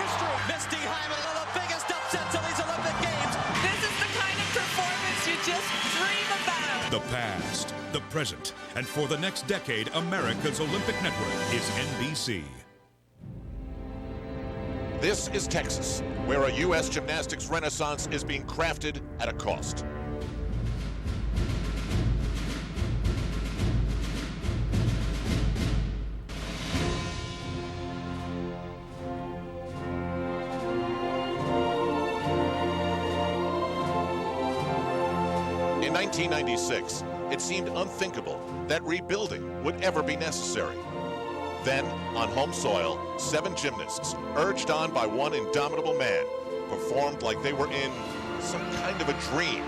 history. Misty Hyman, one of the biggest upsets of these Olympic Games. This is the kind of performance you just dream about. The past, the present, and for the next decade, America's Olympic network is NBC. This is Texas, where a U.S. gymnastics renaissance is being crafted at a cost. In 1996, it seemed unthinkable that rebuilding would ever be necessary. Then, on home soil, 7 gymnasts, urged on by one indomitable man, performed like they were in some kind of a dream.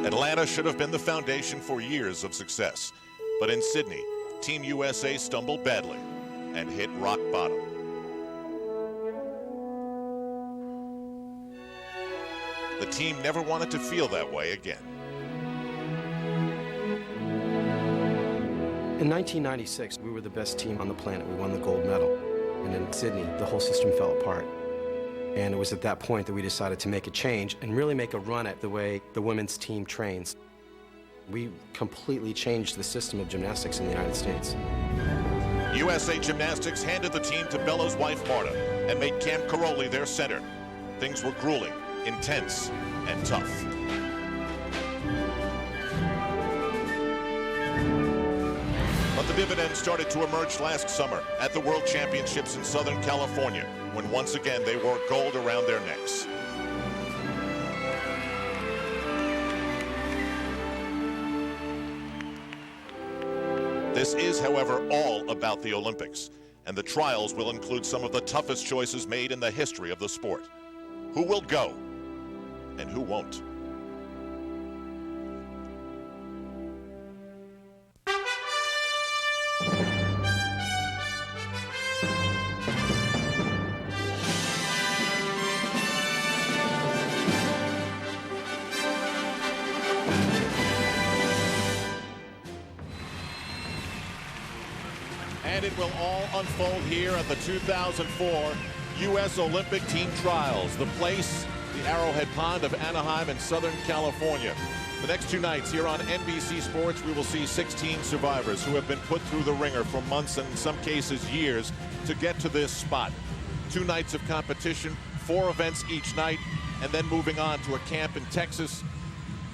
Atlanta should have been the foundation for years of success. But in Sydney, Team USA stumbled badly and hit rock bottom. The team never wanted to feel that way again. In 1996, we were the best team on the planet. We won the gold medal. And in Sydney, the whole system fell apart. And it was at that point that we decided to make a change and really make a run at the way the women's team trains. We completely changed the system of gymnastics in the United States. USA Gymnastics handed the team to Bella's wife, Marta, and made Camp Caroli their center. Things were grueling, intense, and tough. But the dividends started to emerge last summer at the World Championships in Southern California, when once again they wore gold around their necks. This is, however, all about the Olympics, and the trials will include some of the toughest choices made in the history of the sport. Who will go, and who won't? And it will all unfold here at the 2004 U.S. Olympic Team Trials. The place, the Arrowhead Pond of Anaheim in Southern California. The next 2 nights here on NBC Sports, we will see 16 survivors who have been put through the ringer for months and in some cases years to get to this spot. 2 nights of competition, 4 events each night, and then moving on to a camp in Texas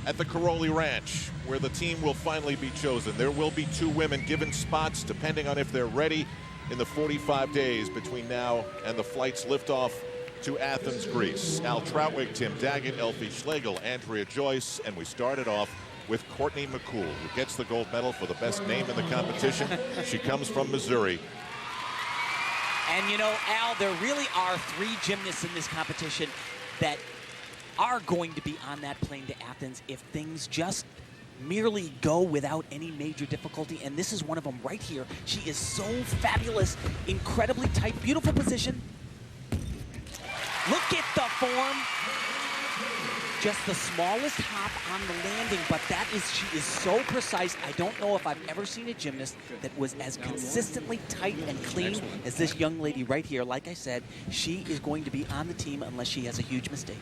at the Caroli Ranch, where the team will finally be chosen. There will be 2 women given spots, depending on if they're ready, in the 45 days between now and the flight's liftoff to Athens, Greece. Al Troutwig, Tim Daggett, Elfie Schlegel, Andrea Joyce, and we started off with Courtney McCool, who gets the gold medal for the best name in the competition. She comes from Missouri. And you know, Al, there really are 3 gymnasts in this competition that are going to be on that plane to Athens if things just merely go without any major difficulty, and this is one of them right here. She is so fabulous, incredibly tight, beautiful position. Look at the form. Just the smallest hop on the landing, but she is so precise. I don't know if I've ever seen a gymnast that was as consistently tight and clean as this young lady right here. Like I said, she is going to be on the team unless she has a huge mistake.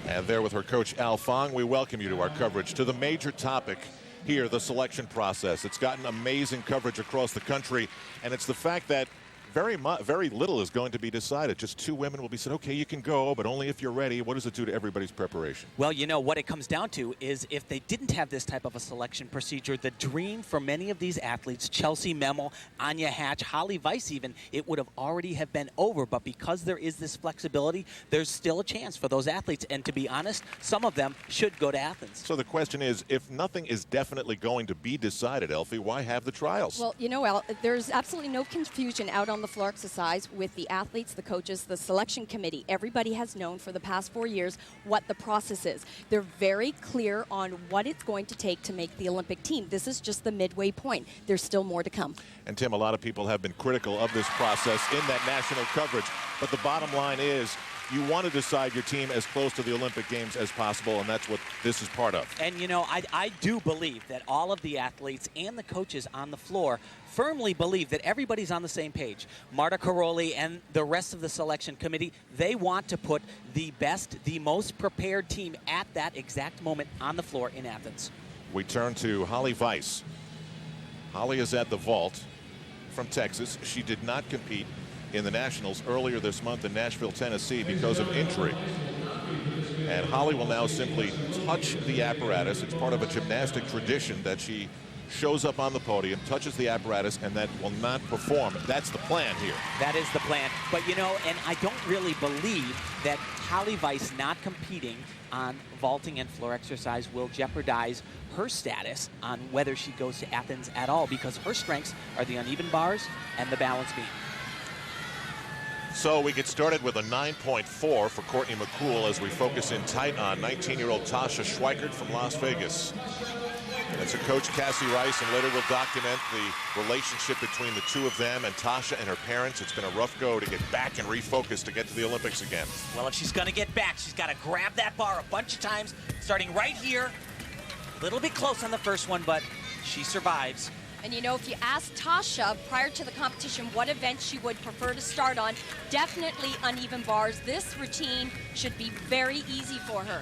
And there with her coach, Al Fong, we welcome you to our coverage to the major topic here, the selection process. It's gotten amazing coverage across the country, and it's the fact that very little is going to be decided. Just 2 women will be said, okay, you can go, but only if you're ready. What does it do to everybody's preparation? Well, you know, what it comes down to is if they didn't have this type of a selection procedure, the dream for many of these athletes, Chelsea Memmel, Anya Hatch, Holly Weiss even, it would have already have been over. But because there is this flexibility, there's still a chance for those athletes. And to be honest, some of them should go to Athens. So the question is, if nothing is definitely going to be decided, Elfie, why have the trials? Well, you know, Al, there's absolutely no confusion out on the floor exercise with the athletes, the coaches, the selection committee. Everybody has known for the past 4 years what the process is. They're very clear on what it's going to take to make the Olympic team. This is just the midway point. There's still more to come. And Tim, a lot of people have been critical of this process in that national coverage. But the bottom line is, you want to decide your team as close to the Olympic Games as possible, and that's what this is part of. And, you know, I do believe that all of the athletes and the coaches on the floor firmly believe that everybody's on the same page. Marta Caroli and the rest of the selection committee, they want to put the best, the most prepared team at that exact moment on the floor in Athens. We turn to Holly Weiss. Holly is at the vault from Texas. She did not compete in the Nationals earlier this month in Nashville, Tennessee because of injury. And Holly will now simply touch the apparatus. It's part of a gymnastic tradition that she shows up on the podium, touches the apparatus, and then will not perform. That's the plan here. That is the plan. But, you know, and I don't really believe that Holly Weiss not competing on vaulting and floor exercise will jeopardize her status on whether she goes to Athens at all, because her strengths are the uneven bars and the balance beam. So we get started with a 9.4 for Courtney McCool as we focus in tight on 19-year-old Tasha Schweikert from Las Vegas. That's her coach, Cassie Rice, and later we'll document the relationship between the two of them and Tasha and her parents. It's been a rough go to get back and refocus to get to the Olympics again. Well, if she's going to get back, she's got to grab that bar a bunch of times, starting right here. A little bit close on the first one, but she survives. And you know, if you ask Tasha prior to the competition what event she would prefer to start on, definitely uneven bars. This routine should be very easy for her.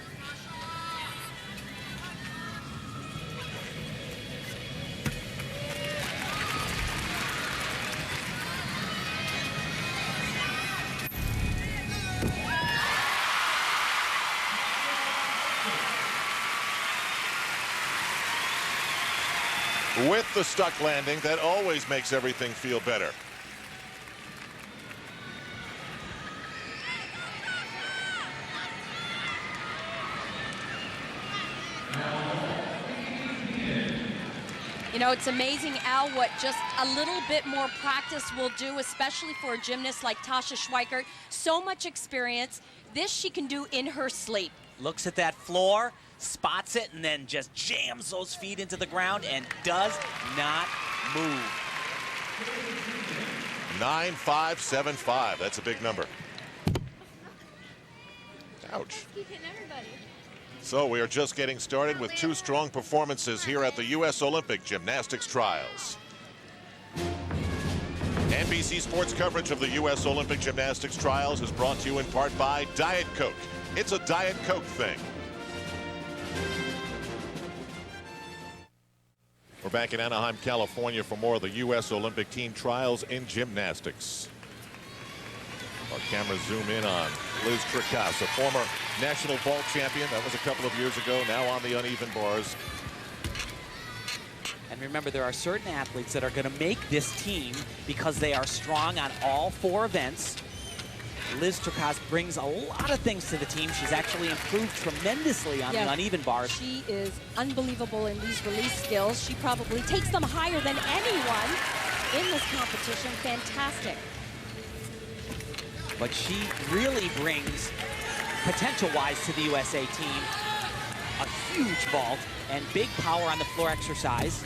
With the stuck landing, that always makes everything feel better. You know, it's amazing, Al, what just a little bit more practice will do, especially for a gymnast like Tasha Schweikert. So much experience. This she can do in her sleep. Looks at that floor, spots it, and then just jams those feet into the ground and does not move. 9.575. That's a big number. Ouch. So we are just getting started with two strong performances here at the U.S. Olympic Gymnastics Trials. NBC Sports coverage of the U.S. Olympic Gymnastics Trials is brought to you in part by Diet Coke. It's a Diet Coke thing. We're back in Anaheim, California for more of the U.S. Olympic team trials in gymnastics. Our cameras zoom in on Liz Tricas, a former national vault champion. That was a couple of years ago, now on the uneven bars. And remember, there are certain athletes that are going to make this team because they are strong on all four events. Liz Tricas brings a lot of things to the team. She's actually improved tremendously on the uneven bars. She is unbelievable in these release skills. She probably takes them higher than anyone in this competition. Fantastic. But she really brings, potential-wise, to the USA team, a huge vault and big power on the floor exercise.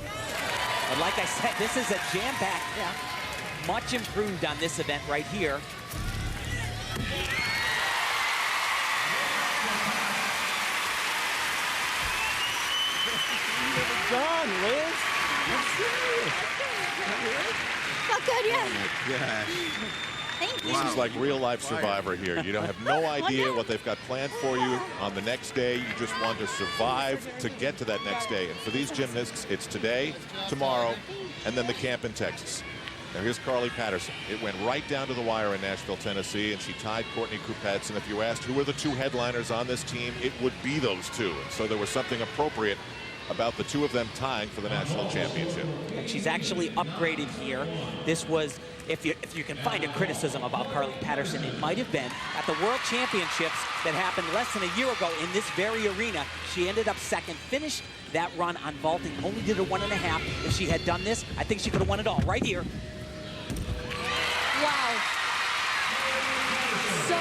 And like I said, this is a jam-packed, much improved on this event right here. Done, Liz. Not good yet. Oh my gosh. Thank you. This is like real-life Survivor here. You don't have no idea what they've got planned for you on the next day. You just want to survive to get to that next day. And for these gymnasts, it's today, tomorrow, and then the camp in Texas. Now here's Carly Patterson. It went right down to the wire in Nashville, Tennessee, and she tied Courtney Kupets. And if you asked who are the two headliners on this team, it would be those two. And so there was something appropriate about the two of them tying for the national championship. And she's actually upgraded here. This was, if you can find a criticism about Carly Patterson, it might have been at the World Championships that happened less than a year ago in this very arena. She ended up second, finished that run on vaulting, only did a 1.5. If she had done this, I think she could have won it all right here. Wow. So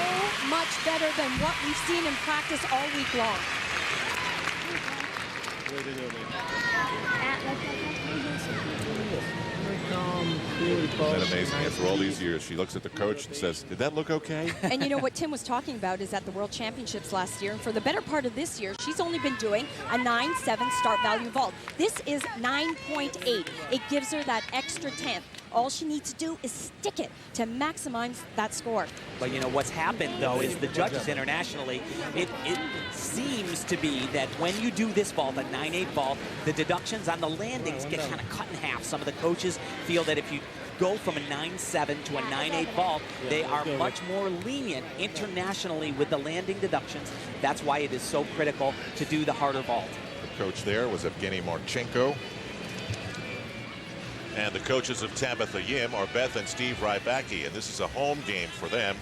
much better than what we've seen in practice all week long. Isn't that amazing? After all these years, she looks at the coach and says, did that look okay? And you know what Tim was talking about is at the World Championships last year, and for the better part of this year, she's only been doing a 9.7 start value vault. This is 9.8. It gives her that extra 10th. All she needs to do is stick it to maximize that score. But you know what's happened though is the judges internationally, it seems to be that when you do this vault, a 9.8 vault, the deductions on the landings get kind of cut in half. Some of the coaches feel that if you go from a 9.7 to a 9.8 vault, they are much more lenient internationally with the landing deductions. That's why it is so critical to do the harder vault. The coach there was Evgeny Marchenko. And the coaches of Tabitha Yim are Beth and Steve Rybacki, and this is a home game for them.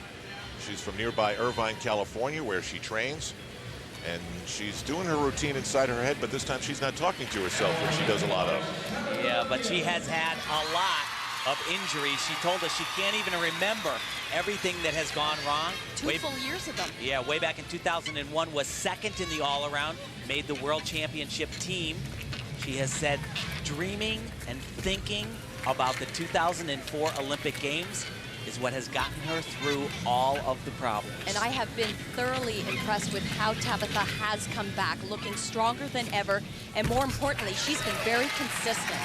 She's from nearby Irvine, California, where she trains. And she's doing her routine inside her head, but this time she's not talking to herself, which she does a lot of. Yeah, but she has had a lot of injuries. She told us she can't even remember everything that has gone wrong. Two full years of them. Yeah, way back in 2001, was second in the all-around, made the World Championship team. She has said dreaming and thinking about the 2004 Olympic Games is what has gotten her through all of the problems. And I have been thoroughly impressed with how Tabitha has come back, looking stronger than ever, and more importantly, she's been very consistent.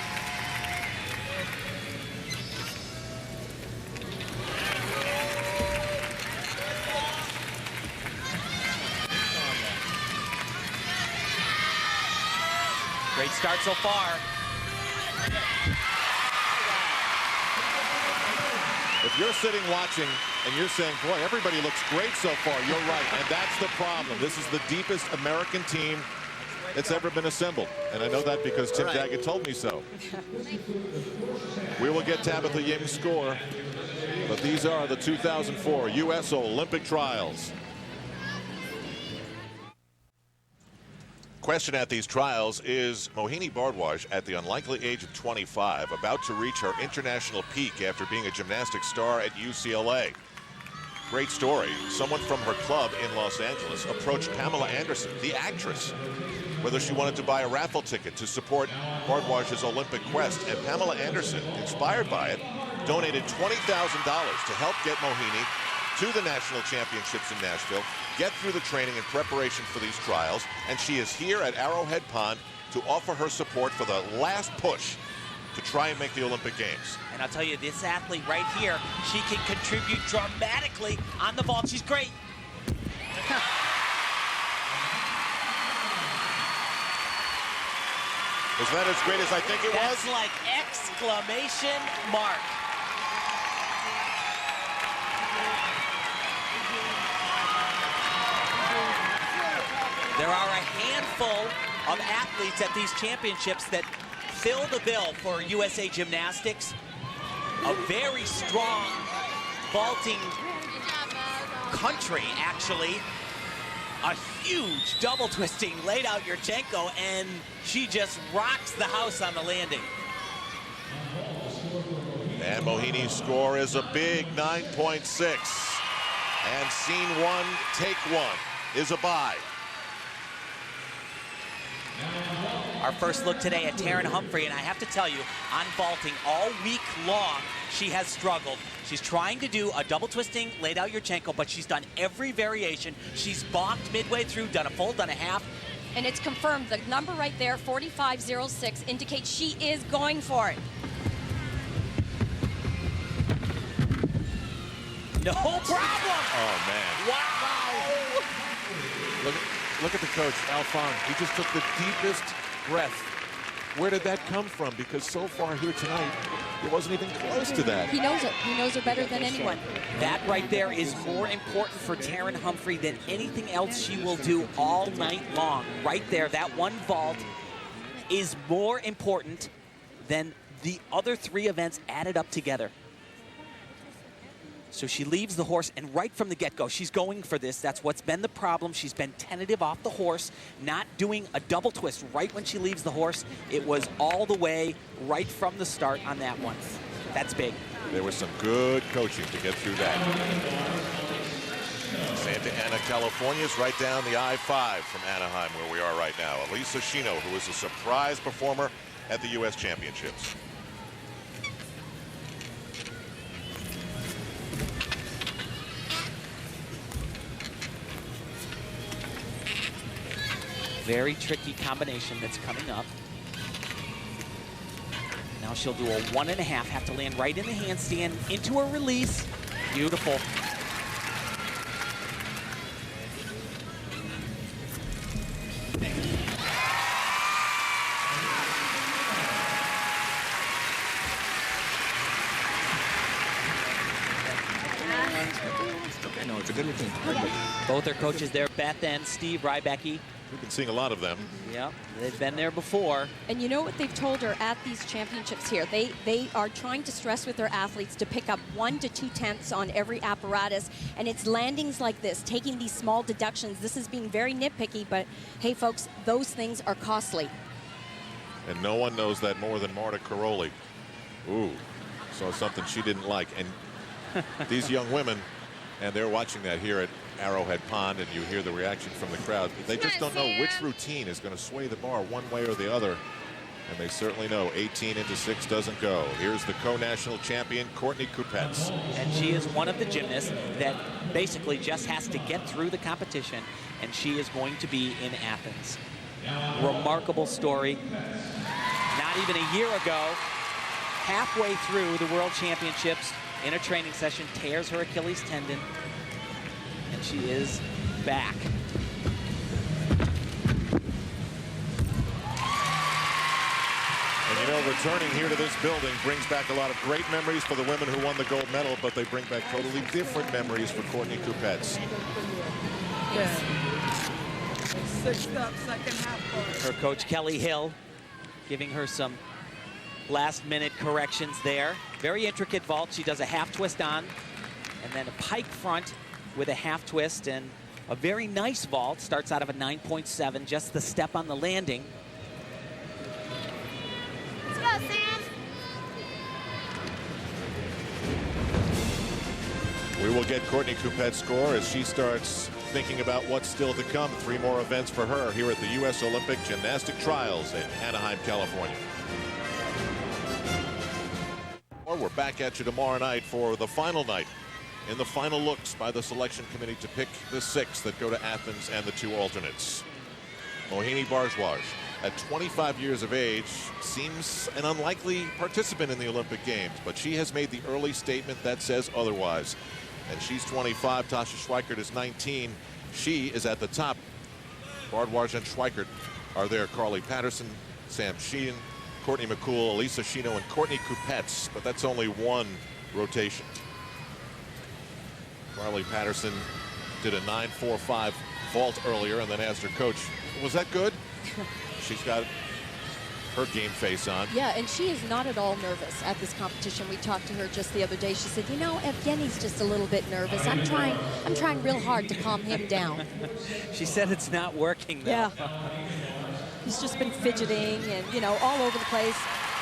Great start so far. If you're sitting watching and you're saying, boy, everybody looks great so far, you're right. And that's the problem. This is the deepest American team that's ever been assembled. And I know that because Tim Daggett told me so. We will get Tabitha Yim's score. But these are the 2004 U.S. Olympic trials. Question at these trials, is Mohini Bardwaj, at the unlikely age of 25, about to reach her international peak after being a gymnastics star at UCLA? Great story. Someone from her club in Los Angeles approached Pamela Anderson, the actress, whether she wanted to buy a raffle ticket to support Bardwaj's Olympic quest. And Pamela Anderson, inspired by it, donated $20,000 to help get Mohini to the national championships in Nashville, get through the training and preparation for these trials, and she is here at Arrowhead Pond to offer her support for the last push to try and make the Olympic Games. And I'll tell you, this athlete right here, she can contribute dramatically on the vault. She's great. Is that as great as I think it was? That's like exclamation mark. There are a handful of athletes at these championships that fill the bill for USA Gymnastics. A very strong vaulting country, actually. A huge double twisting laid out Yurchenko, and she just rocks the house on the landing. And Mohini's score is a big 9.6. And scene one, take one, is a bye. Our first look today at Taryn Humphrey, and I have to tell you, on vaulting all week long, she has struggled. She's trying to do a double twisting, laid out Yurchenko, but she's done every variation. She's balked midway through, done a full, done a half. And it's confirmed. The number right there, 45.06, indicates she is going for it. No problem. Oh, man. Wow. Look at the coach, Alphon. He just took the deepest breath. Where did that come from? Because so far here tonight, It wasn't even close to that. He knows it. He knows her better than anyone. That right there is more important for Taryn Humphrey than anything else she will do all night long. Right there, that one vault is more important than the other 3 events added up together. So she leaves the horse, and right from the get-go, she's going for this. That's what's been the problem. She's been tentative off the horse, not doing a double twist right when she leaves the horse. It was all the way right from the start on that one. That's big. There was some good coaching to get through that. Santa Ana, California is right down the I-5 from Anaheim, where we are right now. Elisa Shino, who was a surprise performer at the U.S. Championships. Very tricky combination that's coming up. Now she'll do a 1.5, have to land right in the handstand, into a release. Beautiful. No, it's a good routine. Both our coaches there, Beth and Steve Rybecki. We've been seeing a lot of them. Yeah, they've been there before. And you know what they've told her at these championships here? They are trying to stress with their athletes to pick up 1 to 2 tenths on every apparatus. And it's landings like this, taking these small deductions. This is being very nitpicky, but hey, folks, those things are costly. And no one knows that more than Marta Caroli. Ooh, saw something she didn't like. And these young women, and they're watching that here at Arrowhead Pond, and you hear the reaction from the crowd. They just don't know which routine is going to sway the bar one way or the other. And they certainly know 18 into 6 doesn't go. Here's the co-national champion, Courtney Kupets. And she is one of the gymnasts that basically just has to get through the competition, and she is going to be in Athens. Remarkable story. Not even a year ago, halfway through the World Championships in a training session, tears her Achilles tendon, and she is back. And you know, returning here to this building brings back a lot of great memories for the women who won the gold medal, but they bring back totally different memories for Courtney Kupets. Her coach, Kelly Hill, giving her some last-minute corrections there. Very intricate vault. She does a half twist on, and then a pike front with a half twist, and a very nice vault. Starts out of a 9.7, just the step on the landing. Let's go, Sam. We will get Courtney Kupets' score as she starts thinking about what's still to come. 3 more events for her here at the U.S. Olympic Gymnastic Trials in Anaheim, California. We're back at you tomorrow night for the final night in the final looks by the selection committee to pick the 6 that go to Athens and the 2 alternates. Mohini Bardwaj, at 25 years of age, seems an unlikely participant in the Olympic Games, but she has made the early statement that says otherwise. And she's 25, Tasha Schweikert is 19. She is at the top. Bardwaj and Schweikert are there. Carly Patterson, Sam Sheehan, Courtney McCool, Elisa Shino, and Courtney Kupets, but that's only one rotation. Carly Patterson did a 9.45 vault earlier and then asked her coach, was that good? She's got her game face on. Yeah, and she is not at all nervous at this competition. We talked to her just the other day. She said, you know, Evgeny's just a little bit nervous. I'm trying real hard to calm him down. She said it's not working, though. Yeah. He's just been fidgeting and, you know, all over the place.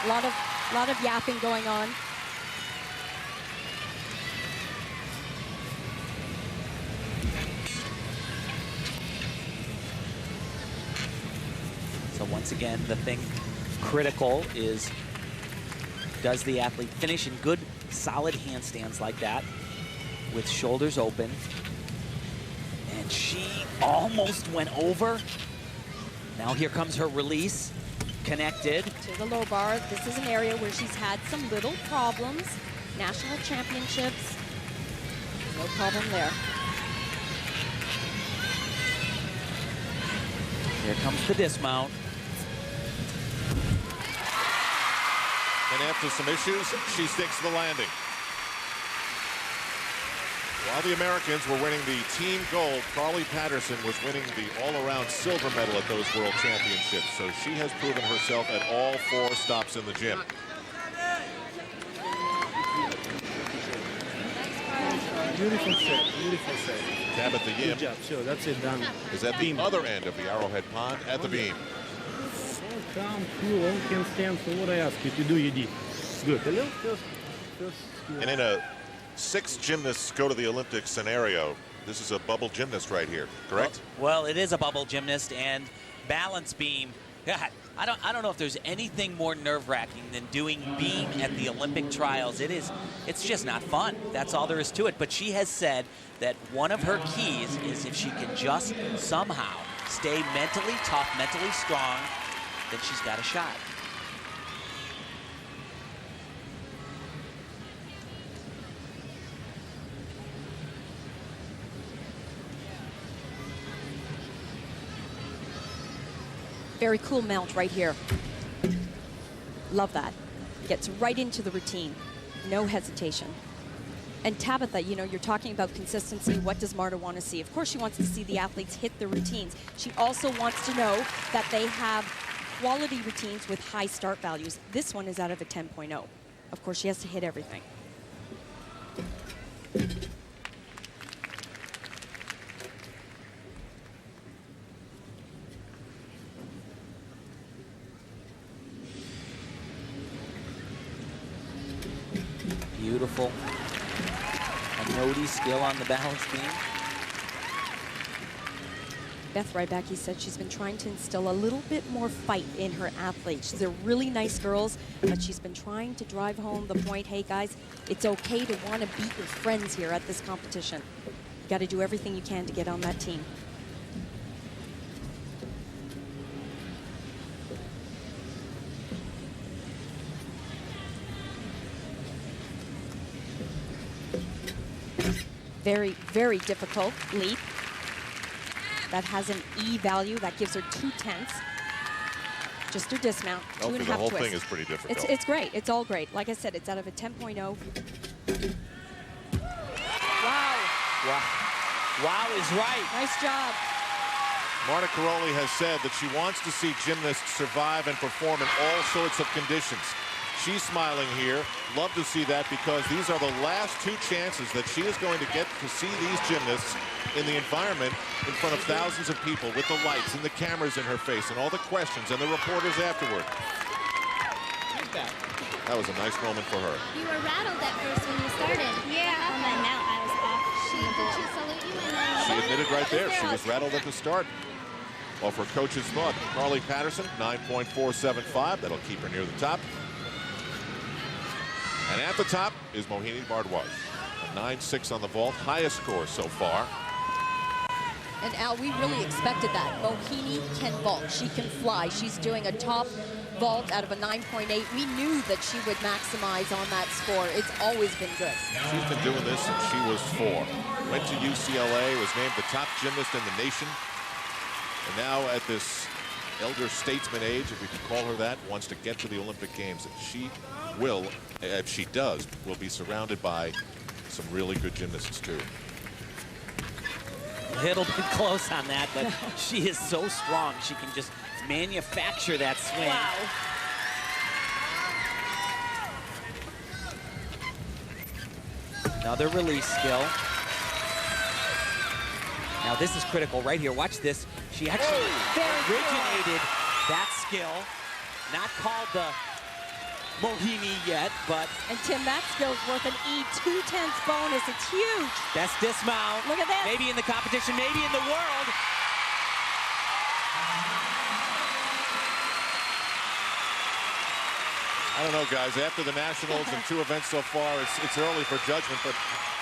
A lot of yapping going on. So once again, the thing critical is, does the athlete finish in good, solid handstands like that with shoulders open? And she almost went over. Now here comes her release, connected. To the low bar. This is an area where she's had some little problems. National championships, no problem there. Here comes the dismount. And after some issues, she sticks the landing. While the Americans were winning the team gold, Carly Patterson was winning the all-around silver medal at those World Championships. So she has proven herself at all 4 stops in the gym. Beautiful set, beautiful set. Tabitha Yim Good job, sure, that's it, done. is at the other end of the Arrowhead Pond at the beam. So calm, cool, all can stand. So what I ask you to do, you did. Good. A little first And in a 6 gymnasts go to the Olympic scenario, this is a bubble gymnast right here, correct? Well, it is a bubble gymnast, and balance beam. God, I don't know if there's anything more nerve-wracking than doing beam at the Olympic trials. It's just not fun. That's all there is to it. But she has said that one of her keys is if she can just somehow stay mentally tough, mentally strong, then she's got a shot. Very cool mount right here. Love that. Gets right into the routine. No hesitation. And Tabitha, you know, you're talking about consistency. What does Marta want to see? Of course, she wants to see the athletes hit their routines. She also wants to know that they have quality routines with high start values. This one is out of a 10.0. Of course, she has to hit everything. Beautiful. A noddy skill on the balance beam. Beth Rybacki said she's been trying to instill a little bit more fight in her athletes. They're really nice girls, but she's been trying to drive home the point, hey guys, it's okay to want to beat your friends here at this competition. You got to do everything you can to get on that team. Very, very difficult leap. That has an E value. That gives her 2/10. Just her dismount. Oh, 2.5 the whole twists. thing is pretty difficult. It's great. It's all great. Like I said, it's out of a 10.0. Wow. Wow is right. Nice job. Marta Caroli has said that she wants to see gymnasts survive and perform in all sorts of conditions. She's smiling here. Love to see that because these are the last 2 chances that she is going to get to see these gymnasts in the environment in front of thousands of people with the lights and the cameras in her face and all the questions and the reporters afterward. That was a nice moment for her. You were rattled at first when you started. Yeah. On my mount, I was off. Did she salute you? She admitted right there she was rattled at the start. Off her coach's thought. Carly Patterson, 9.475. That'll keep her near the top. And at the top is Mohini Bardwaj. A 9.6 on the vault, highest score so far. And Al, we really expected that. Mohini can vault. She can fly. She's doing a top vault out of a 9.8. We knew that she would maximize on that score. It's always been good. She's been doing this since she was 4. Went to UCLA, was named the top gymnast in the nation. And now at this elder statesman age, if we can call her that, wants to get to the Olympic Games. And she will, if she does, will be surrounded by some really good gymnasts too. A little bit close on that, but she is so strong. She can just manufacture that swing. Wow. Another release skill. Now this is critical right here. Watch this. She actually originated that skill. Not called the Mohini yet, but... And Tim, that skill's worth an E 2/10 bonus. It's huge. Best dismount. Look at this. Maybe in the competition, maybe in the world. I don't know, guys. After the Nationals and 2 events so far, it's early for judgment. But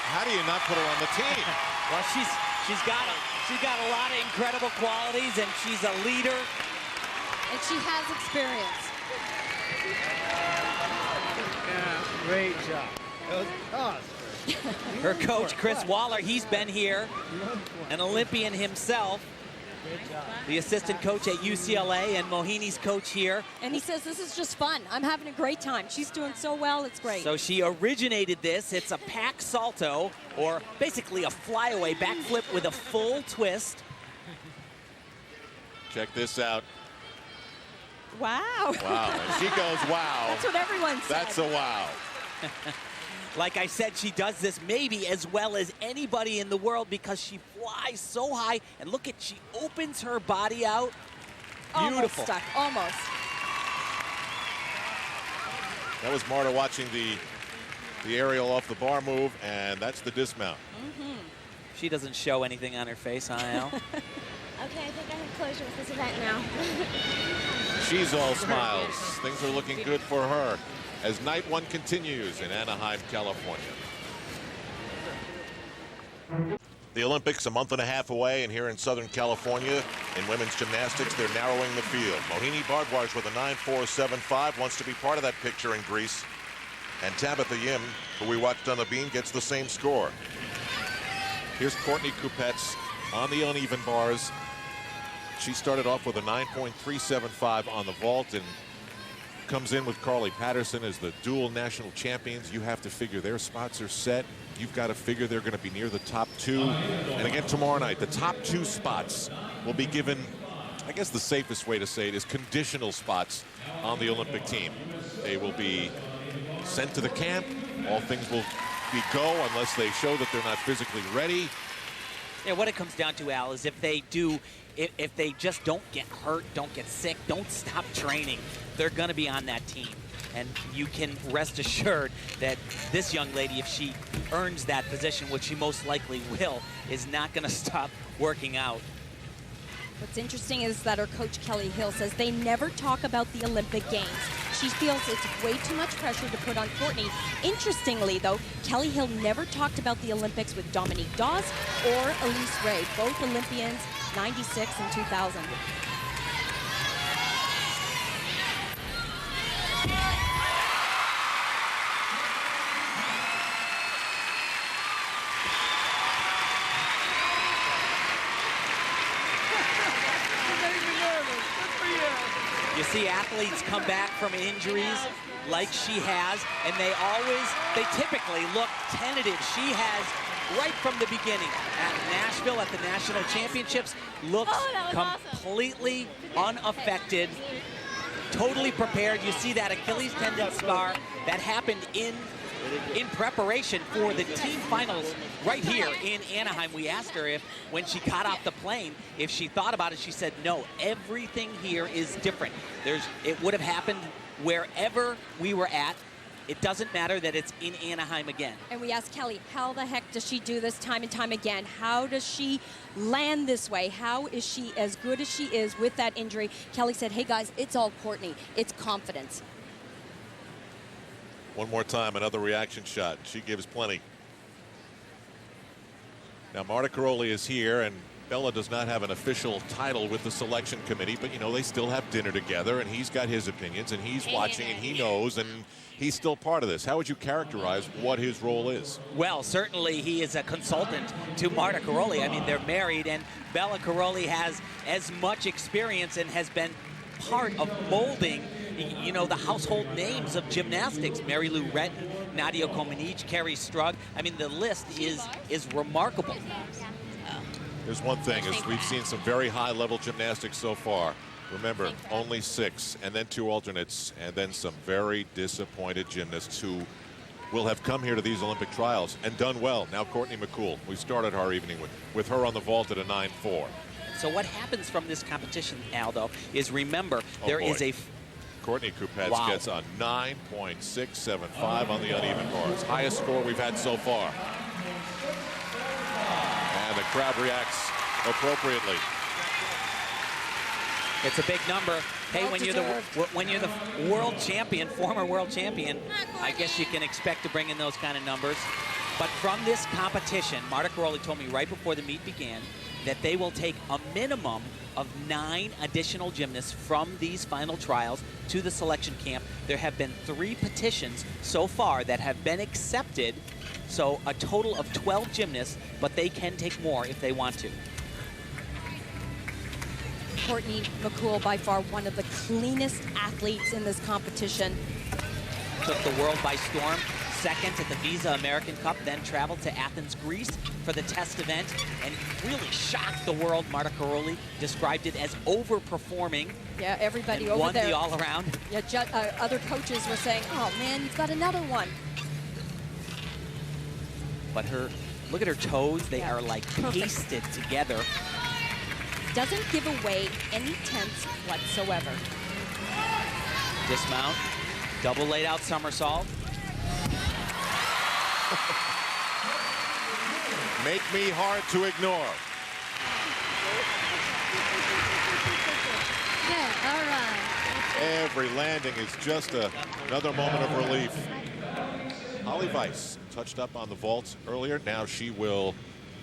how do you not put her on the team? Well, she's got a lot of incredible qualities, and she's a leader. And she has experience. Yeah, great job. That was awesome. Her coach, Chris Waller, he's been here, an Olympian himself. The assistant coach at UCLA and Mohini's coach here. And he says, this is just fun. I'm having a great time. She's doing so well, it's great. So she originated this. It's a pack salto, or basically a flyaway backflip with a full twist. Check this out. Wow. Wow. And she goes, wow. That's what everyone said. That's a wow. Like I said, she does this maybe as well as anybody in the world because she flies so high. And look at, she opens her body out. Almost Beautiful. stuck, almost. That was Marta watching the aerial off the bar move, and that's the dismount. She doesn't show anything on her face, huh, Al? Okay, I think I have closure with this event now. She's all smiles. Things are looking good for her as night one continues in Anaheim, California. The Olympics a month and a half away, and here in Southern California in women's gymnastics, they're narrowing the field. Mohini Bardwaj with a 9.475 wants to be part of that picture in Greece. And Tabitha Yim, who we watched on the beam, gets the same score. Here's Courtney Kupets on the uneven bars. She started off with a 9.375 on the vault and comes in with Carly Patterson as the dual national champions. You have to figure their spots are set. You've got to figure they're going to be near the top two. And again, tomorrow night, the top two spots will be given, I guess the safest way to say it is conditional spots on the Olympic team. They will be sent to the camp. All things will be go unless they show that they're not physically ready. Yeah, what it comes down to, Al, is if they just don't get hurt, don't get sick, don't stop training, they're going to be on that team. And you can rest assured that this young lady, if she earns that position, which she most likely will, is not going to stop working out. What's interesting is that her coach, Kelly Hill, says they never talk about the Olympic Games. She feels it's way too much pressure to put on Courtney. Interestingly, though, Kelly Hill never talked about the Olympics with Dominique Dawes or Elise Ray, both Olympians, 96 and 2000. You see athletes come back from injuries like she has, and they typically look tentative. She has, right from the beginning, at Nashville, at the National Championships, looks completely unaffected, totally prepared. You see that Achilles tendon scar that happened in preparation for the team finals right here in Anaheim. We asked her if, when she got off the plane, if she thought about it. She said, no, everything here is different. It would have happened wherever we were at. It doesn't matter that it's in Anaheim again. And we asked Kelly, how the heck does she do this time and time again? How does she land this way? How is she as good as she is with that injury? Kelly said, hey guys, it's all Courtney. It's confidence. One more time, another reaction shot. She gives plenty. Now, Marta Caroli is here, and Bella does not have an official title with the selection committee, but, you know, they still have dinner together, and he's got his opinions, and he's watching, and he knows, and he's still part of this. How would you characterize what his role is? Well, certainly he is a consultant to Marta Caroli. I mean, they're married, and Bella Caroli has as much experience and has been part of molding, you know, the household names of gymnastics. Mary Lou Retton, Nadia Comaneci, Carrie Strug. I mean, the list is remarkable. There's one thing, is we've seen some very high-level gymnastics so far. Remember, only 6, and then 2 alternates, and then some very disappointed gymnasts who will have come here to these Olympic trials and done well. Now Courtney McCool, we started our evening with her on the vault at a 9.4. So what happens from this competition, Aldo, is remember, Courtney Kupets gets a 9.675 on the uneven bars. Highest score we've had so far. And the crowd reacts appropriately. It's a big number. Hey, when you're the world champion, former world champion, I guess you can expect to bring in those kind of numbers. But from this competition, Marta Caroli told me right before the meet began that they will take a minimum of 9 additional gymnasts from these final trials to the selection camp. There have been 3 petitions so far that have been accepted, so a total of 12 gymnasts, but they can take more if they want to. Courtney McCool, by far one of the cleanest athletes in this competition. Took the world by storm, second at the Visa American Cup, then traveled to Athens, Greece for the test event and really shocked the world. Marta Karoli described it as overperforming. Yeah, everybody and over won there. the all-around. Yeah, other coaches were saying, oh man, you've got another one. But look at her toes. They are like pasted together. Doesn't give away any tense whatsoever. Dismount, double laid out somersault. Make me hard to ignore. Good, all right. Every landing is just another moment of relief. Holly Weiss touched up on the vault earlier. Now she will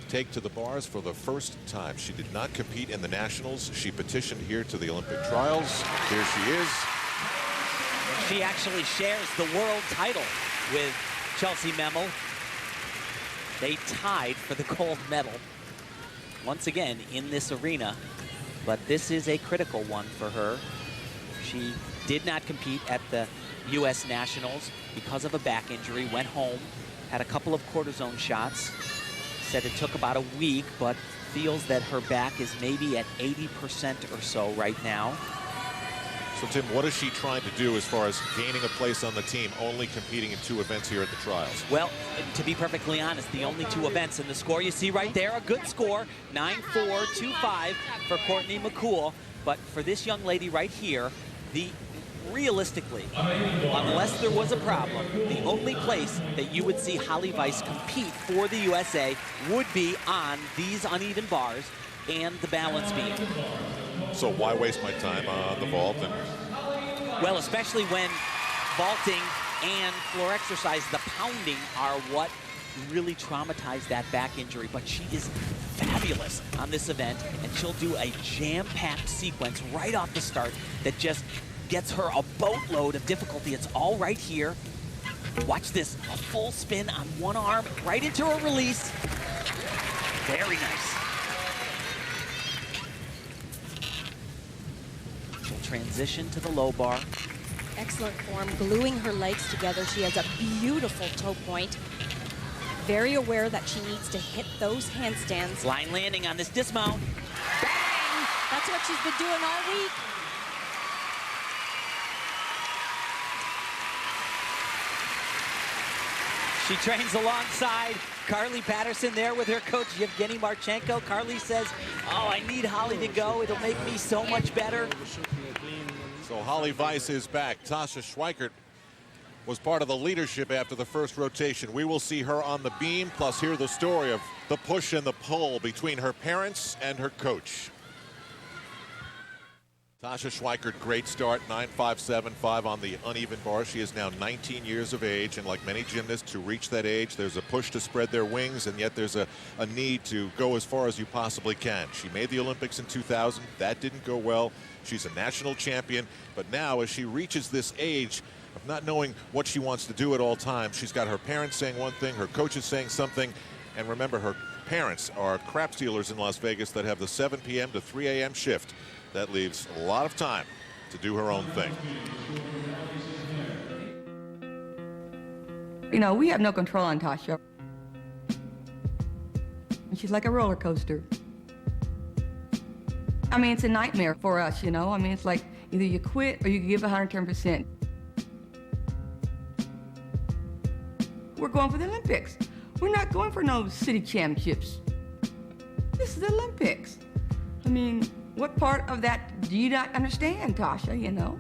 take to the bars for the first time. She did not compete in the nationals. She petitioned here to the Olympic trials. Here she is. She actually shares the world title with Chelsea Memel. They tied for the gold medal once again in this arena, but this is a critical one for her. She did not compete at the U.S. Nationals because of a back injury, went home, had a couple of cortisone shots, said it took about a week, but feels that her back is maybe at 80% or so right now. So, Tim, what is she trying to do as far as gaining a place on the team, only competing in 2 events here at the trials? Well, to be perfectly honest, the only 2 events, and the score you see right there, a good score, 9-4-2-5 for Courtney McCool. But for this young lady right here, realistically, unless there was a problem, the only place that you would see Holly Weiss compete for the USA would be on these uneven bars and the balance beam. So why waste my time on the vault? Well, especially when vaulting and floor exercise, the pounding are what really traumatized that back injury. But she is fabulous on this event, and she'll do a jam-packed sequence right off the start that just gets her a boatload of difficulty. It's all right here. Watch this, a full spin on one arm, right into a release. Very nice. She'll transition to the low bar. Excellent form, gluing her legs together. She has a beautiful toe point. Very aware that she needs to hit those handstands. Line landing on this dismount. Bang! That's what she's been doing all week. She trains alongside Carly Patterson there with her coach, Yevgeny Marchenko. Carly says, oh, I need Holly to go. It'll make me so much better. So Holly Weiss is back. Tasha Schweikert was part of the leadership after the first rotation. We will see her on the beam, plus hear the story of the push and the pull between her parents and her coach. Tasha Schweikert, great start, 9.575 on the uneven bar. She is now 19 years of age, and like many gymnasts who reach that age, there's a push to spread their wings, and yet there's a need to go as far as you possibly can. She made the Olympics in 2000. That didn't go well. She's a national champion, but now as she reaches this age of not knowing what she wants to do at all times, she's got her parents saying one thing, her coaches saying something, and remember, her parents are crap stealers in Las Vegas that have the 7 p.m. to 3 a.m. shift. That leaves a lot of time to do her own thing. You know, we have no control on Tasha. She's like a roller coaster. I mean, it's a nightmare for us, you know. I mean, it's like either you quit or you give 110%. We're going for the Olympics. We're not going for no city championships. This is the Olympics. I mean, what part of that do you not understand, Tasha, you know?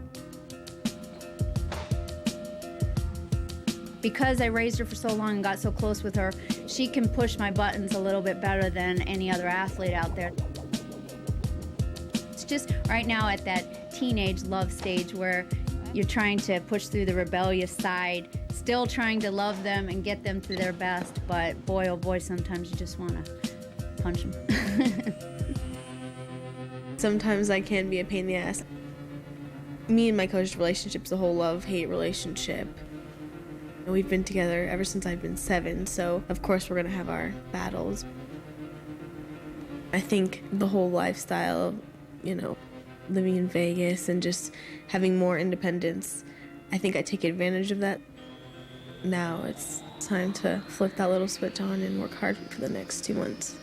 Because I raised her for so long and got so close with her, she can push my buttons a little bit better than any other athlete out there. It's just right now at that teenage love stage where you're trying to push through the rebellious side, still trying to love them and get them to their best, but boy, oh boy, sometimes you just want to punch them. Sometimes I can be a pain in the ass. Me and my coach's relationship's a whole love-hate relationship. We've been together ever since I've been 7, so of course we're gonna have our battles. I think the whole lifestyle, you know, living in Vegas and just having more independence, I think I take advantage of that. Now it's time to flip that little switch on and work hard for the next 2 months.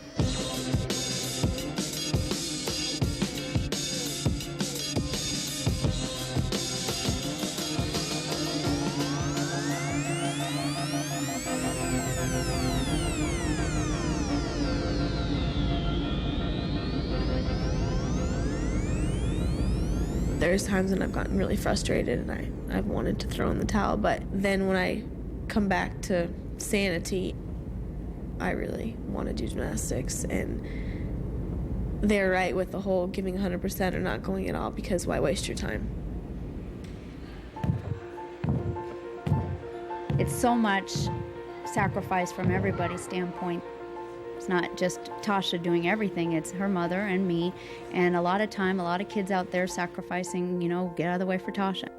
There's times when I've gotten really frustrated and I've wanted to throw in the towel, but then when I come back to sanity, I really want to do gymnastics, and they're right with the whole giving 100% or not going at all, because why waste your time? It's so much sacrifice from everybody's standpoint. It's not just Tasha doing everything, it's her mother and me, and a lot of time, a lot of kids out there sacrificing, you know, get out of the way for Tasha.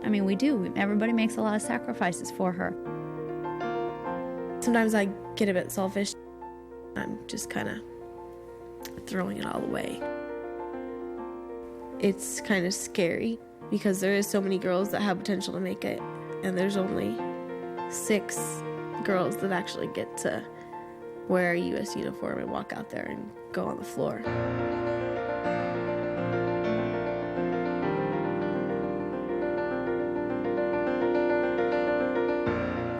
I mean, we do. Everybody makes a lot of sacrifices for her. Sometimes I get a bit selfish. I'm just kind of throwing it all away. It's kind of scary because there is so many girls that have potential to make it, and there's only 6 girls that actually get to wear a U.S. uniform and walk out there and go on the floor.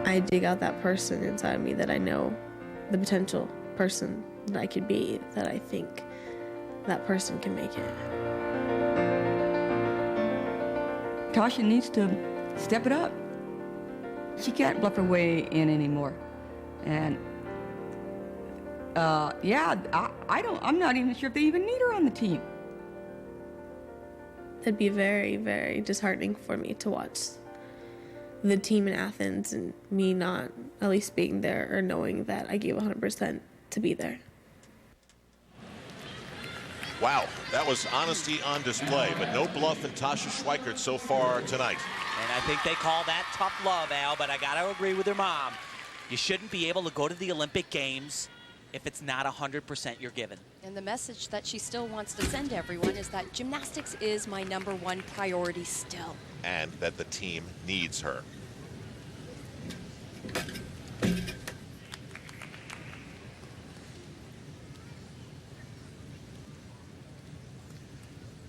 I dig out that person inside of me that I know, the potential person that I could be, that I think that person can make it. Tasha needs to step it up. She can't bluff her way in anymore. And I'm not even sure if they even need her on the team. It'd be very, very disheartening for me to watch the team in Athens and me not at least being there or knowing that I gave 100% to be there. Wow, that was honesty on display, but no bluff in Tasha Schweikert so far tonight. And I think they call that tough love, Al, but I got to agree with her mom. You shouldn't be able to go to the Olympic Games if it's not 100% you're given. And the message that she still wants to send to everyone is that gymnastics is my #1 priority still. And that the team needs her.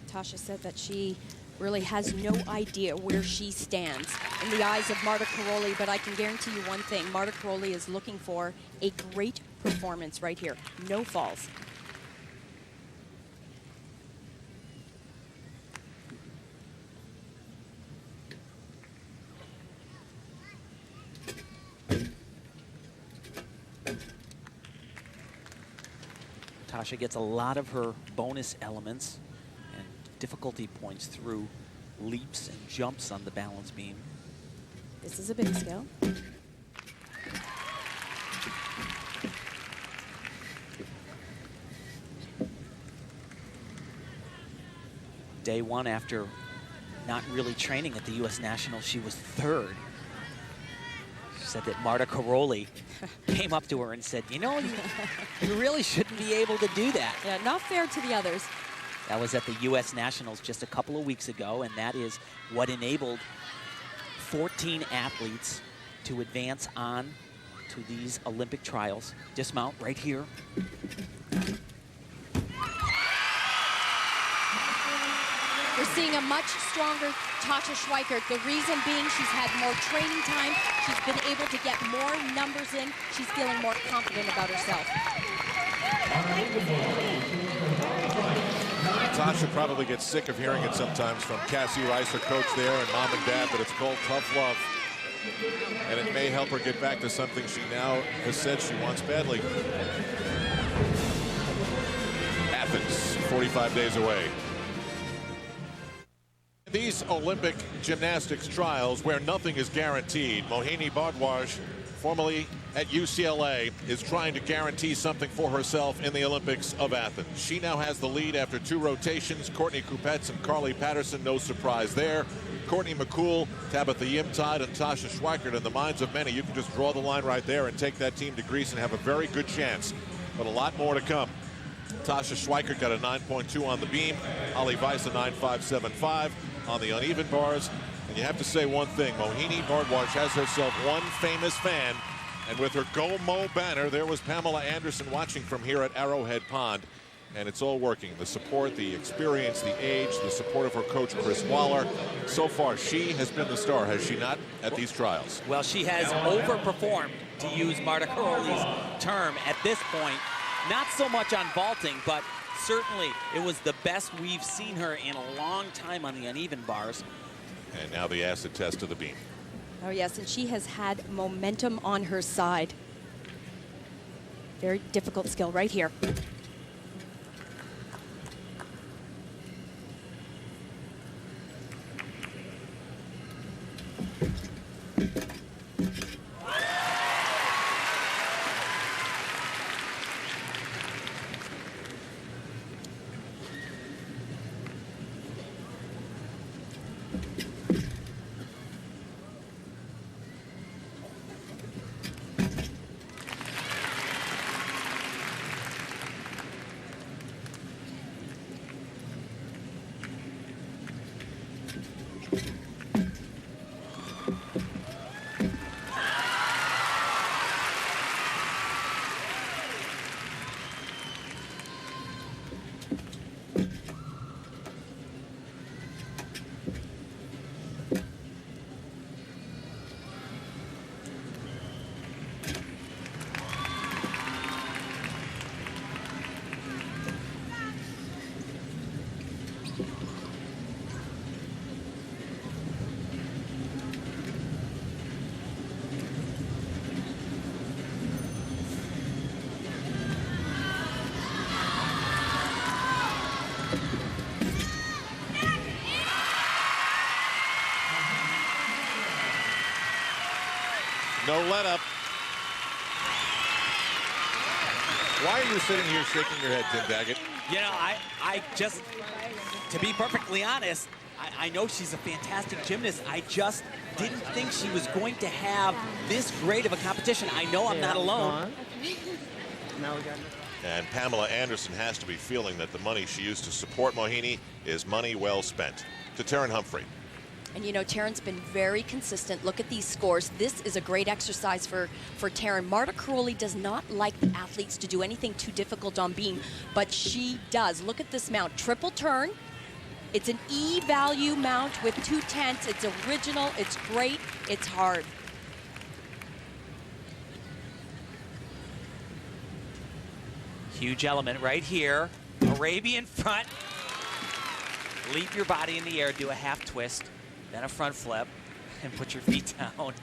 Tasha said that she really has no idea where she stands in the eyes of Marta Karolyi, but I can guarantee you one thing, Marta Karolyi is looking for a great performance right here. No falls. Tasha gets a lot of her bonus elements and difficulty points through leaps and jumps on the balance beam. This is a big skill. Day 1 after not really training at the U.S. Nationals, she was 3rd. She said that Marta Karolyi came up to her and said, you know, you really shouldn't be able to do that. Yeah, not fair to the others. That was at the U.S. Nationals just a couple of weeks ago, and that is what enabled 14 athletes to advance on to these Olympic trials. Dismount right here. We're seeing a much stronger Tasha Schweikert. The reason being she's had more training time. She's been able to get more numbers in. She's feeling more confident about herself. Tasha probably gets sick of hearing it sometimes from Cassie Rice, her coach there, and mom and dad, but it's called tough love. And it may help her get back to something she now has said she wants badly. Athens, 45 days away. These Olympic gymnastics trials where nothing is guaranteed, Mohini Bhardwaj, formerly at UCLA, is trying to guarantee something for herself in the Olympics of Athens. She now has the lead after 2 rotations. Courtney Kupets and Carly Patterson, no surprise there. Courtney McCool, Tabitha Yimtide, and Tasha Schweikert. In the minds of many, you can just draw the line right there and take that team to Greece and have a very good chance. But a lot more to come. Tasha Schweikert got a 9.2 on the beam. Holly Weiss a 9.575 on the uneven bars. And you have to say one thing, Mohini Nordwash has herself one famous fan. And with her Go Mo banner, there was Pamela Anderson watching from here at Arrowhead Pond. And it's all working. The support, the experience, the age, the support of her coach, Chris Waller. So far, she has been the star, has she not, at these trials? Well, she has overperformed, to use Marta Karolyi's term, at this point. Not so much on vaulting, but certainly it was the best we've seen her in a long time on the uneven bars. And now the acid test to the beam. Oh, yes, and she has had momentum on her side. Very difficult skill right here. No let up. Why are you sitting here shaking your head, Tim Daggett? You know, I just, to be perfectly honest, I know she's a fantastic gymnast. I just didn't think she was going to have this great of a competition. I know I'm not alone. Now we got it. And Pamela Anderson has to be feeling that the money she used to support Mohini is money well spent. To Taryn Humphrey. And you know, Taryn's been very consistent. Look at these scores. This is a great exercise for Taryn. Marta Karolyi does not like the athletes to do anything too difficult on beam, but she does. Look at this mount. Triple turn. It's an E value mount with 2/10. It's original. It's great. It's hard. Huge element right here. Arabian front. Leap your body in the air, do a half twist, then a front flip, and put your feet down.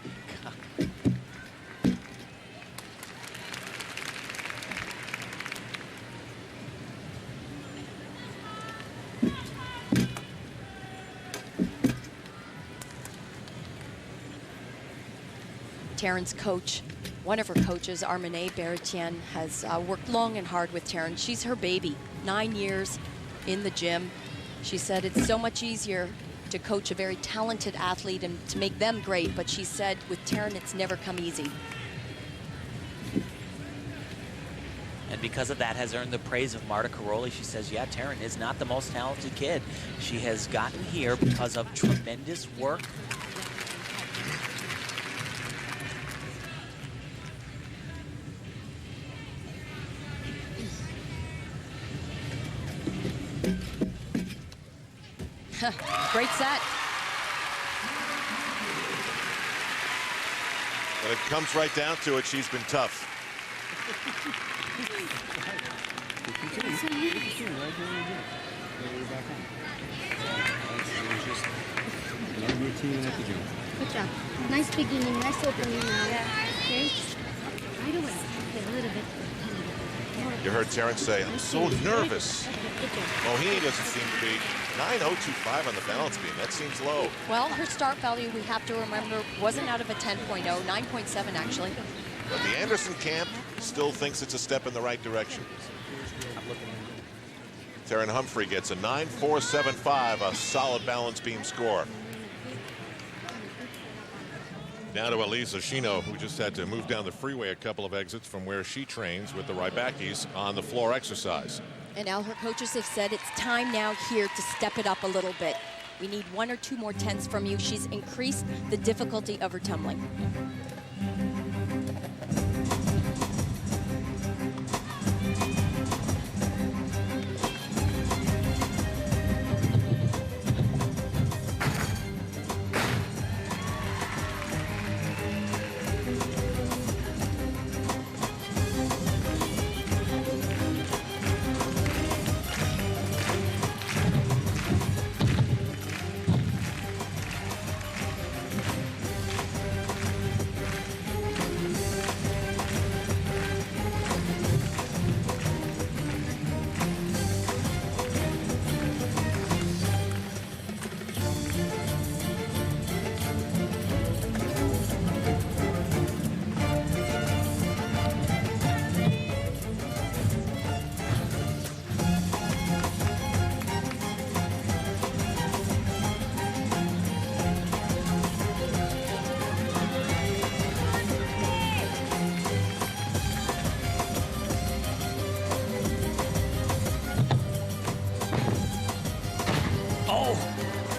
Taryn's coach, one of her coaches, Armene Beretienne, has worked long and hard with Taryn. She's her baby, 9 years in the gym. She said it's so much easier to coach a very talented athlete and to make them great, but she said with Taryn, it's never come easy. And because of that has earned the praise of Marta Karolyi. She says, yeah, Taryn is not the most talented kid. She has gotten here because of tremendous work. Great set. When it comes right down to it, she's been tough. Good job. Nice beginning, nice opening now. Okay. Right away. A little bit. You heard Taryn say, I'm so nervous. Mohini doesn't seem to be. 9.025 on the balance beam. That seems low. Well, her start value, we have to remember, wasn't out of a 10.0, 9.7 actually. But the Anderson camp still thinks it's a step in the right direction. Taryn Humphrey gets a 9.475, a solid balance beam score. Now to Elisa Shino, who just had to move down the freeway a couple of exits from where she trains with the Rybakis on the floor exercise. And Al, her coaches have said it's time now here to step it up a little bit. We need 1 or 2 more tenths from you. She's increased the difficulty of her tumbling.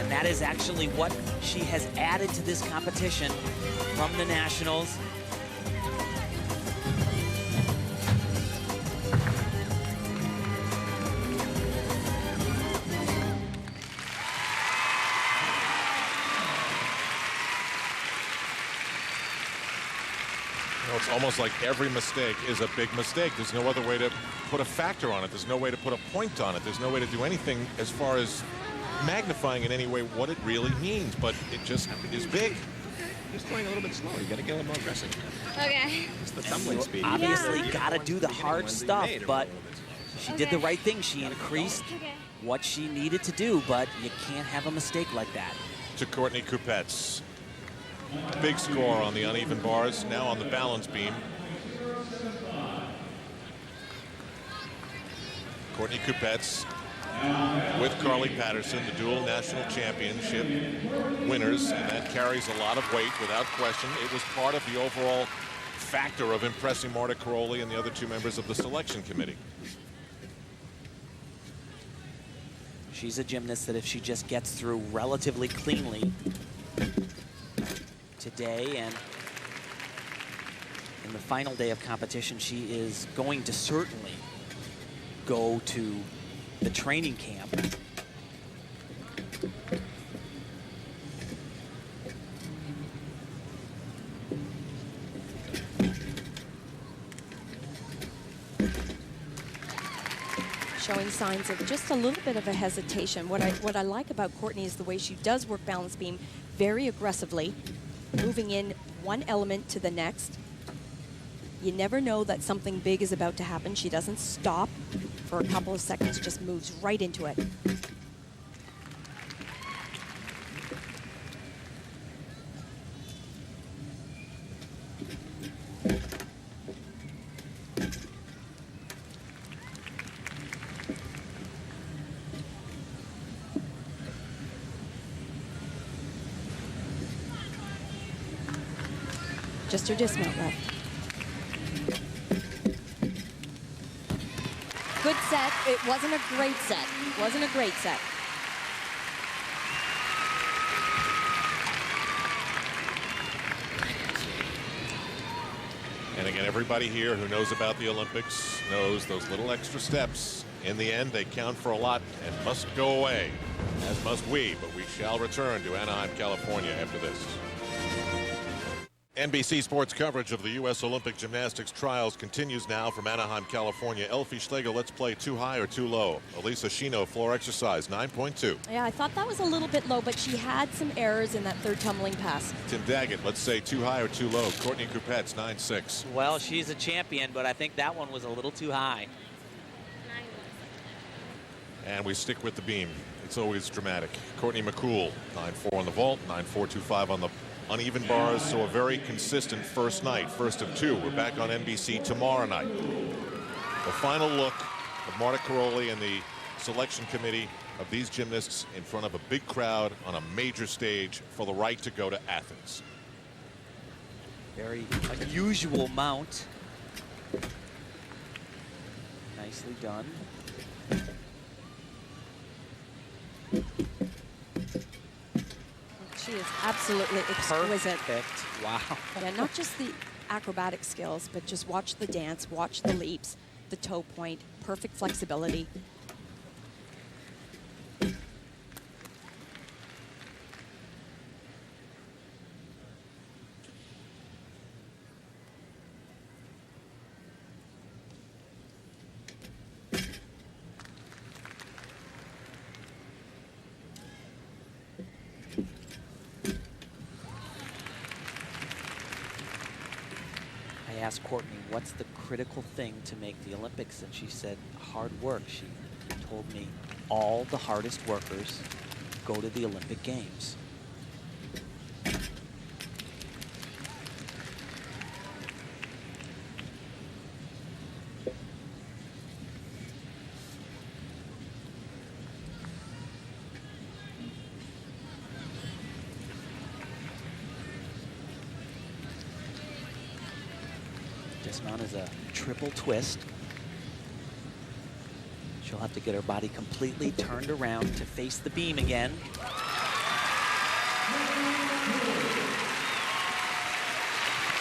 That is actually what she has added to this competition from the Nationals. It's almost like every mistake is a big mistake. There's no other way to put a factor on it. There's no way to put a point on it. There's no way to do anything as far as magnifying in any way what it really means, but it just is big. He's playing a little bit slower. You got to get a little more aggressive. Okay. It's the tumbling speed. Obviously, got to do the hard stuff, but she did the right thing. She increased what she needed to do, but you can't have a mistake like that. To Courtney Kupets. Big score on the uneven bars, now on the balance beam. Courtney Kupets with Carly Patterson, the dual national championship winners, and that carries a lot of weight without question. It was part of the overall factor of impressing Marta Caroli and the other 2 members of the selection committee. She's a gymnast that if she just gets through relatively cleanly today and in the final day of competition, she is going to certainly go to the training camp. Showing signs of just a little bit of a hesitation. What I like about Courtney is the way she does work balance beam very aggressively, moving in one element to the next. You never know that something big is about to happen. She doesn't stop for a couple of seconds, just moves right into it. Just her dismount left. Good set. It wasn't a great set. Wasn't a great set. And again, everybody here who knows about the Olympics knows those little extra steps. In the end, they count for a lot and must go away, as must we. But we shall return to Anaheim, California after this. NBC Sports coverage of the U.S. Olympic Gymnastics trials continues now from Anaheim, California. Elfie Schlegel, let's play too high or too low. Elisa Shino, floor exercise, 9.2. Yeah, I thought that was a little bit low, but she had some errors in that third tumbling pass. Tim Daggett, let's say too high or too low. Courtney Kupets, 9.6. Well, she's a champion, but I think that one was a little too high. And we stick with the beam. It's always dramatic. Courtney McCool, 9.4 on the vault, 9.425 on the uneven bars, so a very consistent first night, first of 2. We're back on NBC tomorrow night. The final look of Marta Caroli and the selection committee of these gymnasts in front of a big crowd on a major stage for the right to go to Athens. Very unusual mount. Nicely done. absolutely exquisite. Perfect. Wow. Yeah, not just the acrobatic skills, but just watch the dance, watch the leaps, the toe point, perfect flexibility. I asked Courtney, what's the critical thing to make the Olympics? And she said, hard work. She told me all the hardest workers go to the Olympic Games. Dismount is a triple twist. She'll have to get her body completely turned around to face the beam again.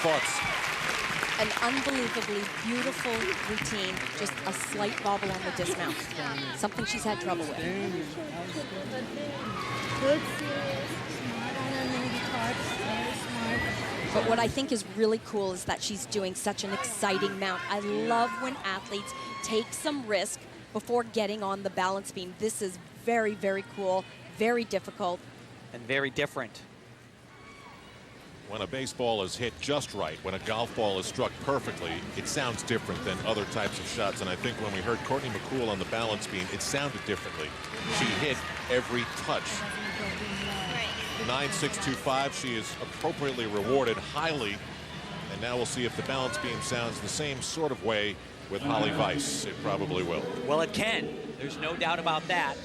Thoughts? An unbelievably beautiful routine, just a slight bobble on the dismount. Something she's had trouble with. Good, serious, smart on her movie parts, very smart. But what I think is really cool is that she's doing such an exciting mount. I love when athletes take some risk before getting on the balance beam. This is very, very cool, very difficult. And very different. When a baseball is hit just right, when a golf ball is struck perfectly, it sounds different than other types of shots. And I think when we heard Courtney McCool on the balance beam, it sounded differently. She hit every touch. 9.625, she is appropriately rewarded highly. And now we'll see if the balance beam sounds the same sort of way with Holly Weiss. It probably will. Well, it can. There's no doubt about that.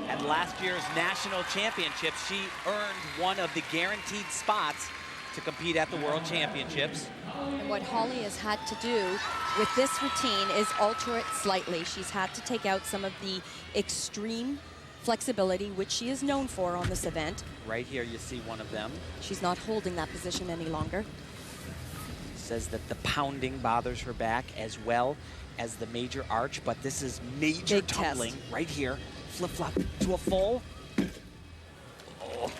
At last year's national championships, she earned one of the guaranteed spots to compete at the World Championships. And what Holly has had to do with this routine is alter it slightly. She's had to take out some of the extreme flexibility, which she is known for on this event. Right here you see one of them. She's not holding that position any longer. Says that the pounding bothers her back as well as the major arch, but this is major Big tumbling test. right here. Flip-flop to a full. Oh.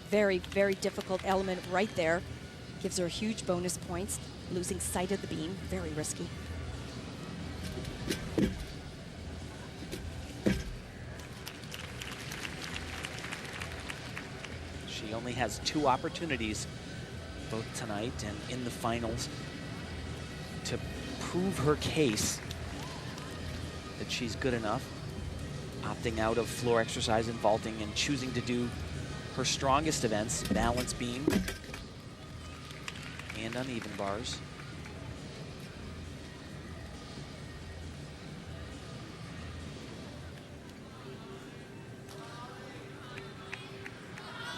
Very, very difficult element right there. Gives her huge bonus points. Losing sight of the beam, very risky. She only has 2 opportunities, both tonight and in the finals, to prove her case that she's good enough, opting out of floor exercise and vaulting and choosing to do her strongest events, balance beam and uneven bars.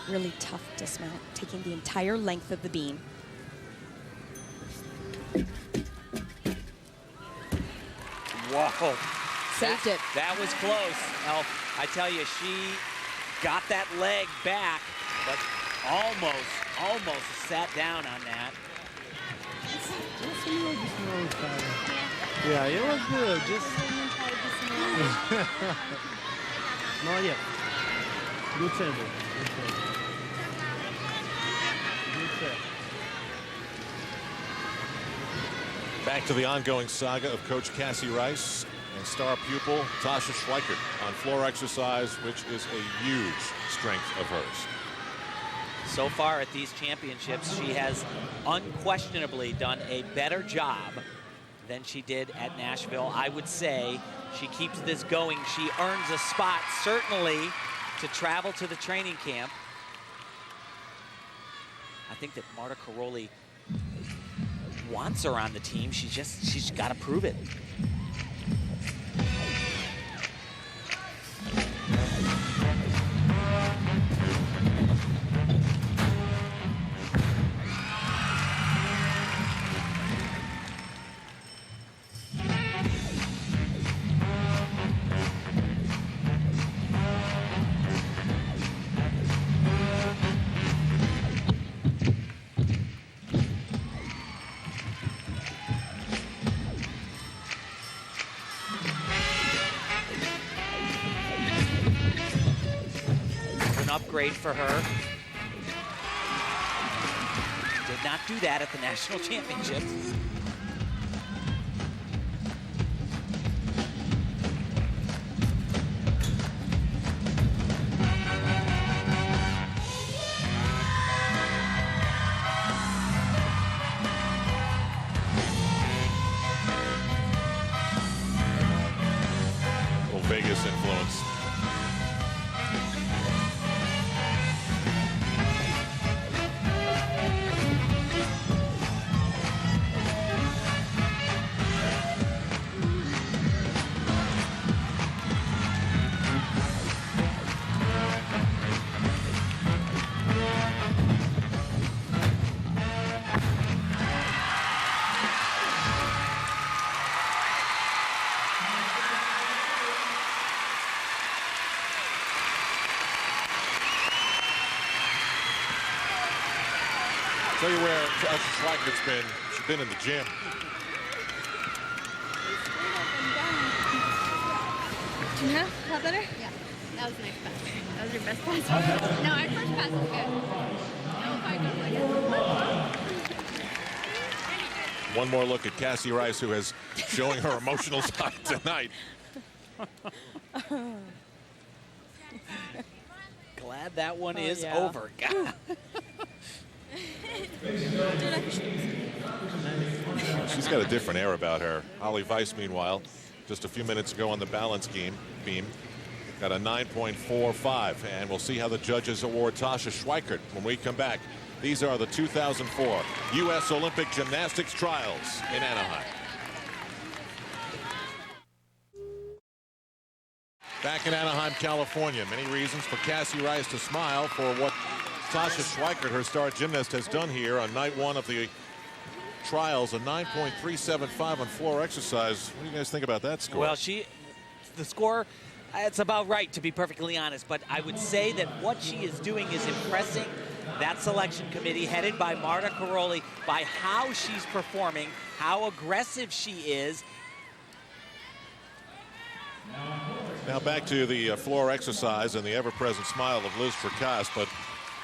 Really tough dismount, taking the entire length of the beam. Whoa. Saved it. That was close, Elf. I tell you, she got that leg back, but almost sat down on that. Yeah, it was good. Just. Молодец. Good set. Good set. Back to the ongoing saga of Coach Cassie Rice and star pupil Tasha Schweikert on floor exercise, which is a huge strength of hers. So far at these championships, she has unquestionably done a better job than she did at Nashville. I would say she keeps this going. She earns a spot, certainly, to travel to the training camp. I think that Marta Caroli wants her on the team. She's got to prove it. great for her. Did not do that at the national championships. Vegas influence. Tell you where Schweikert's been. She's been in the gym. Yeah, that better? Yeah, that was a nice pass. That was your best pass. No, our first pass was good. That was quite good. One more look at Cassie Rice, who is showing her emotional side tonight. Glad that one is over. She's got a different air about her. Holly Weiss, meanwhile, just a few minutes ago on the balance beam, got a 9.45, and we'll see how the judges award Tasha Schweikert when we come back. These are the 2004 U.S. Olympic Gymnastics Trials in Anaheim. Back in Anaheim, California, many reasons for Cassie Rice to smile for what Tasha Schweikert, her star gymnast, has done here on night one of the trials. A 9.375 on floor exercise. What do you guys think about that score? Well, the score, it's about right, to be perfectly honest. But I would say that what she is doing is impressing that selection committee headed by Marta Caroli by how she's performing, how aggressive she is. Now back to the floor exercise and the ever-present smile of Liz Fracas, but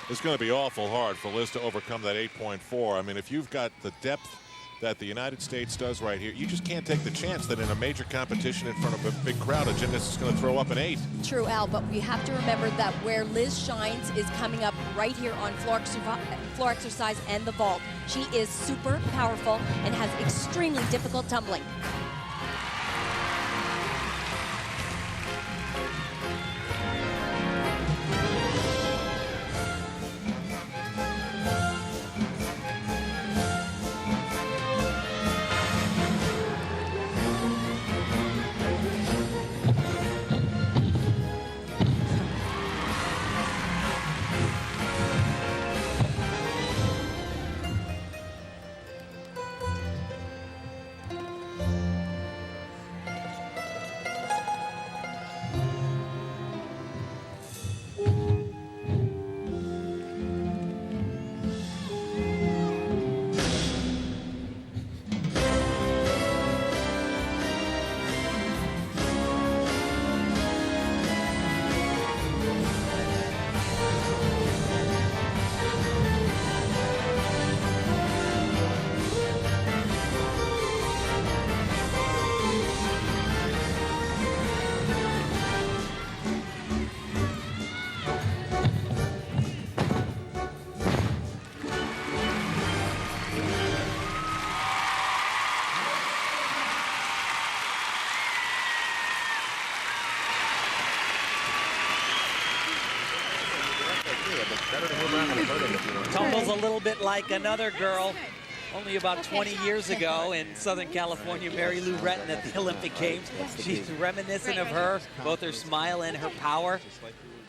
it's going to be awful hard for Liz to overcome that 8.4. I mean, if you've got the depth that the United States does right here, you just can't take the chance that in a major competition in front of a big crowd, a gymnast is going to throw up an 8. True, Al, but we have to remember that where Liz shines is coming up right here on floor exercise and the vault. She is super powerful and has extremely difficult tumbling. Tumbles a little bit like another girl only about 20 years ago in Southern California, Mary Lou Retton at the Olympic Games. She's reminiscent of her, both her smile and her power.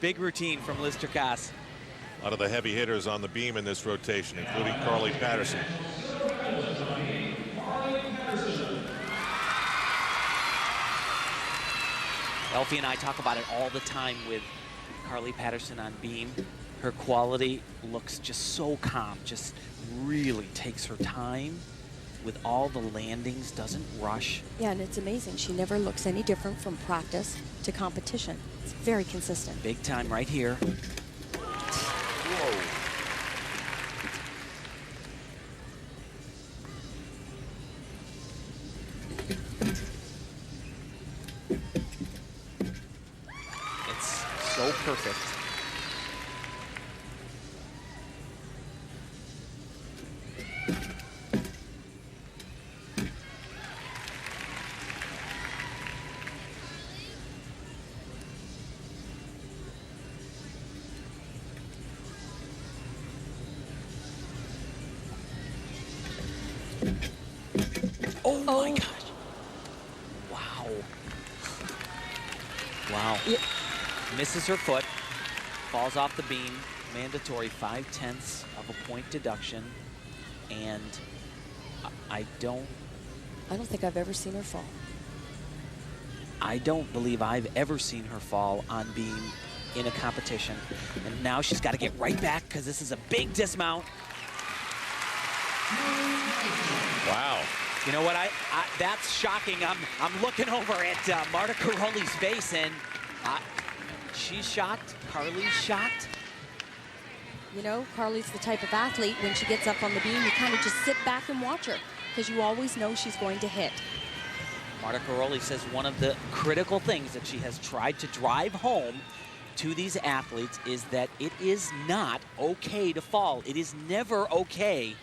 Big routine from Liz Fracas. A lot of the heavy hitters on the beam in this rotation, including Carly Patterson. Elfie and I talk about it all the time with Carly Patterson on beam. Her quality looks just so calm, just really takes her time with all the landings, doesn't rush. Yeah, and it's amazing. She never looks any different from practice to competition. It's very consistent. Big time right here. Oh my gosh. Wow. Wow. Yeah. Misses her foot, falls off the beam, mandatory 5/10 of a point deduction, and I don't think I've ever seen her fall. I don't believe I've ever seen her fall on beam in a competition. And now she's got to get right back because this is a big dismount. Wow. You know what? That's shocking. I'm looking over at Marta Caroli's face, and she's shocked. Carly's shocked. You know, Carly's the type of athlete, when she gets up on the beam, you kind of just sit back and watch her because you always know she's going to hit. Marta Caroli says one of the critical things that she has tried to drive home to these athletes is that it is not okay to fall. It is never okay.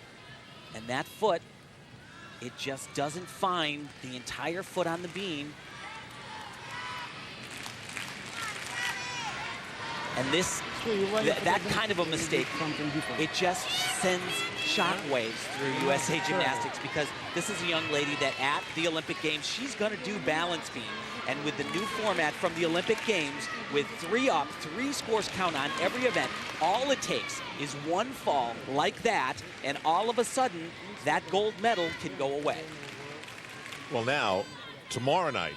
And that foot, it just doesn't find the entire foot on the beam. And this, that kind of a mistake, it just sends shockwaves through USA Gymnastics, because this is a young lady that at the Olympic Games, she's going to do balance beam. And with the new format from the Olympic Games, with 3 up, 3 scores count on every event, all it takes is one fall like that, and all of a sudden, that gold medal can go away. Well, now, tomorrow night,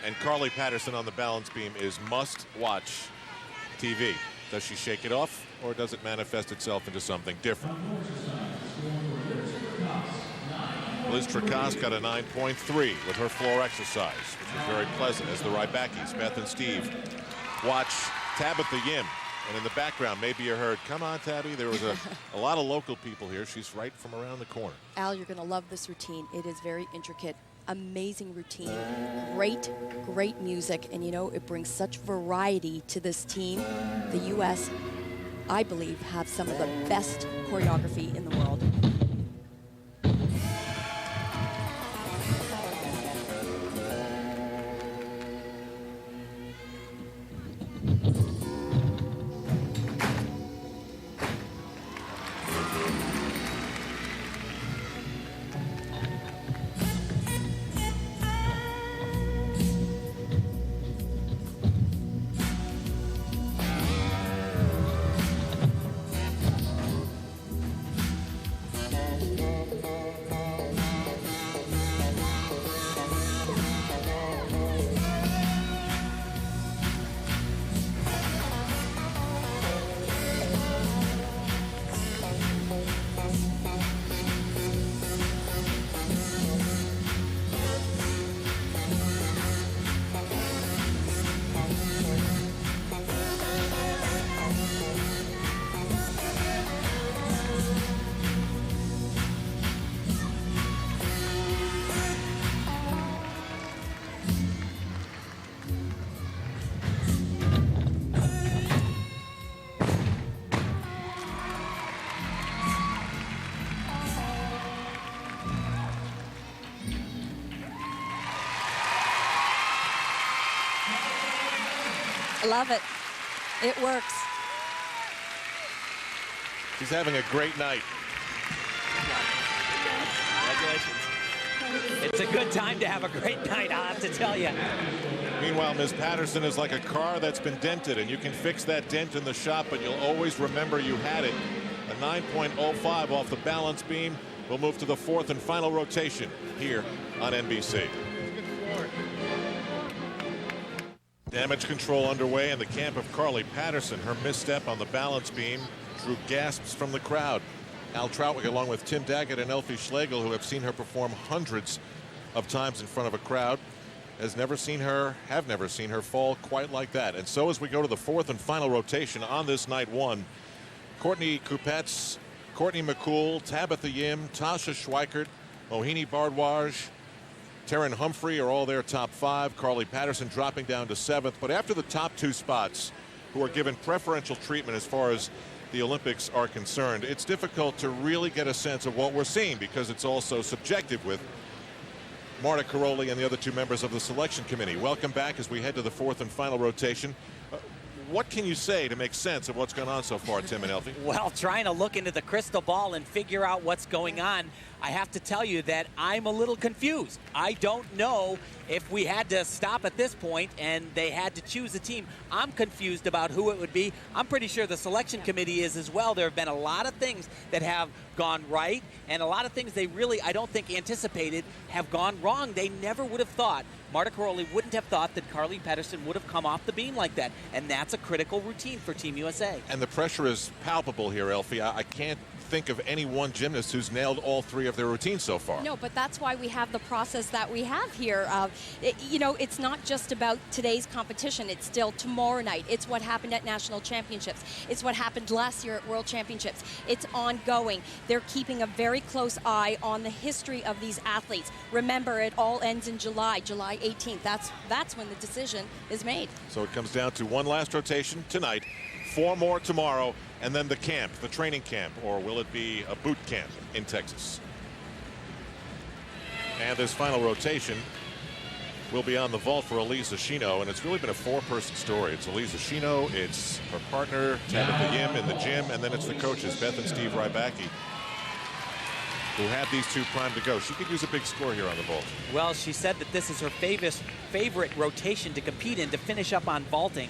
and Carly Patterson on the balance beam is must-watch TV. Does she shake it off, or does it manifest itself into something different? Liz Tricas got a 9.3 with her floor exercise, which was very pleasant as the Rybakis, Beth and Steve, watch Tabitha Yim. And in the background, maybe you heard, "Come on, Tabby." There was a lot of local people here. She's right from around the corner. Al, you're going to love this routine. It is very intricate. Amazing routine, great music, and you know, it brings such variety to this team. The U.S., I believe, have some of the best choreography in the world. Love it. It works. She's having a great night. Congratulations. It's a good time to have a great night, I have to tell you. Meanwhile, Ms. Patterson is like a car that's been dented, and you can fix that dent in the shop, but you'll always remember you had it. A 9.05 off the balance beam. We'll move to the 4th and final rotation here on NBC. Damage control underway in the camp of Carly Patterson. Her misstep on the balance beam drew gasps from the crowd. Al Troutwig, along with Tim Daggett and Elfie Schlegel, who have seen her perform hundreds of times in front of a crowd, have never seen her fall quite like that. And so as we go to the 4th and final rotation on this night 1, Courtney Kupets, Courtney McCool, Tabitha Yim, Tasha Schweikert, Mohini Bardwaj, Taryn Humphrey are all their top 5. Carly Patterson dropping down to 7th. But after the top 2 spots, who are given preferential treatment as far as the Olympics are concerned, it's difficult to really get a sense of what we're seeing because it's all so subjective with Marta Caroli and the other 2 members of the selection committee. Welcome back as we head to the 4th and final rotation. What can you say to make sense of what's gone on so far, Tim and Elfie? Well, trying to look into the crystal ball and figure out what's going on. I have to tell you that I'm a little confused. I don't know if we had to stop at this point and they had to choose a team. I'm confused about who it would be. I'm pretty sure the selection committee is as well. There have been a lot of things that have gone right and a lot of things they really, I don't think, anticipated have gone wrong. They never would have thought, Marta Karolyi wouldn't have thought that Carly Pedersen would have come off the beam like that. And that's a critical routine for Team USA. And the pressure is palpable here, Elfie. I can't think of any one gymnast who's nailed all three of their routines so far. No, but that's why we have the process that we have here. You know, it's not just about today's competition. It's still tomorrow night. It's what happened at national championships. It's what happened last year at world championships. It's ongoing. They're keeping a very close eye on the history of these athletes. Remember, it all ends in July 18th. That's when the decision is made. So it comes down to one last rotation tonight, 4 more tomorrow, and then the camp, the training camp, or will it be a boot camp in Texas? And this final rotation will be on the vault for Elise Ashino, and it's really been a 4-person story. It's Elise Ashino, it's her partner, Tabitha Yim in the gym, and then it's the coaches, Beth and Steve Rybacki, who have these two primed to go. She could use a big score here on the vault. Well, she said that this is her favorite rotation to compete in, to finish up on vaulting.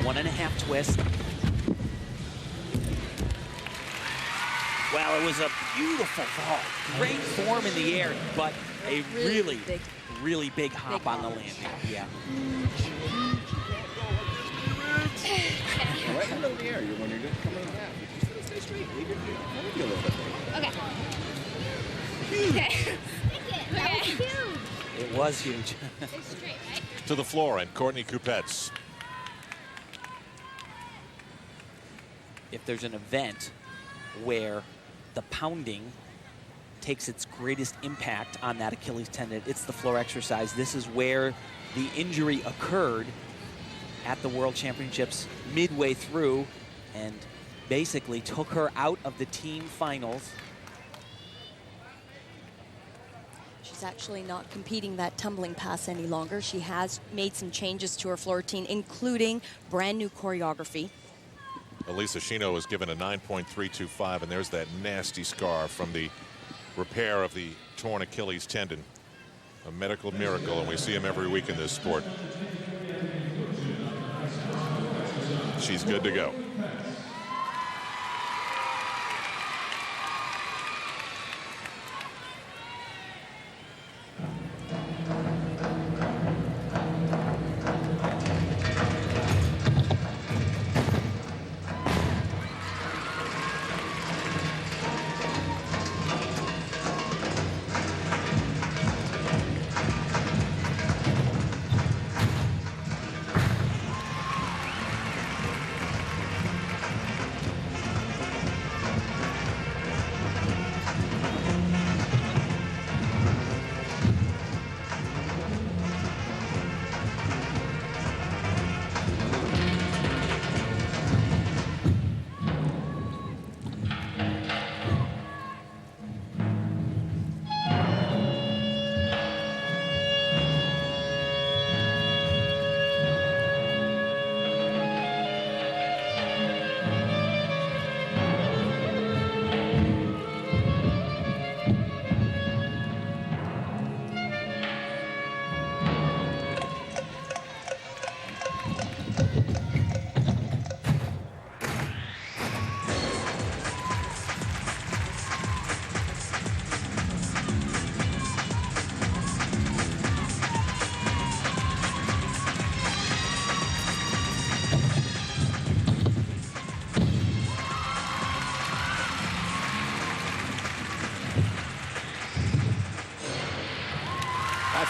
1.5 twist. Well, it was a beautiful vault. Great form in the air, but a really big hop on the landing. Yeah. Right in the middle of the air, when you're coming on that. You just stay straight. Leave your feet. Maybe a little bit. Okay. Okay. It was huge. Straight, right? To the floor, and Courtney Kupets. If there's an event where the pounding takes its greatest impact on that Achilles tendon, it's the floor exercise. This is where the injury occurred at the World Championships midway through and basically took her out of the team finals. She's actually not competing that tumbling pass any longer. She has made some changes to her floor routine, including brand new choreography. Elise Ashino was given a 9.325, and there's that nasty scar from the repair of the torn Achilles tendon. A medical miracle, and we see him every week in this sport. She's good to go.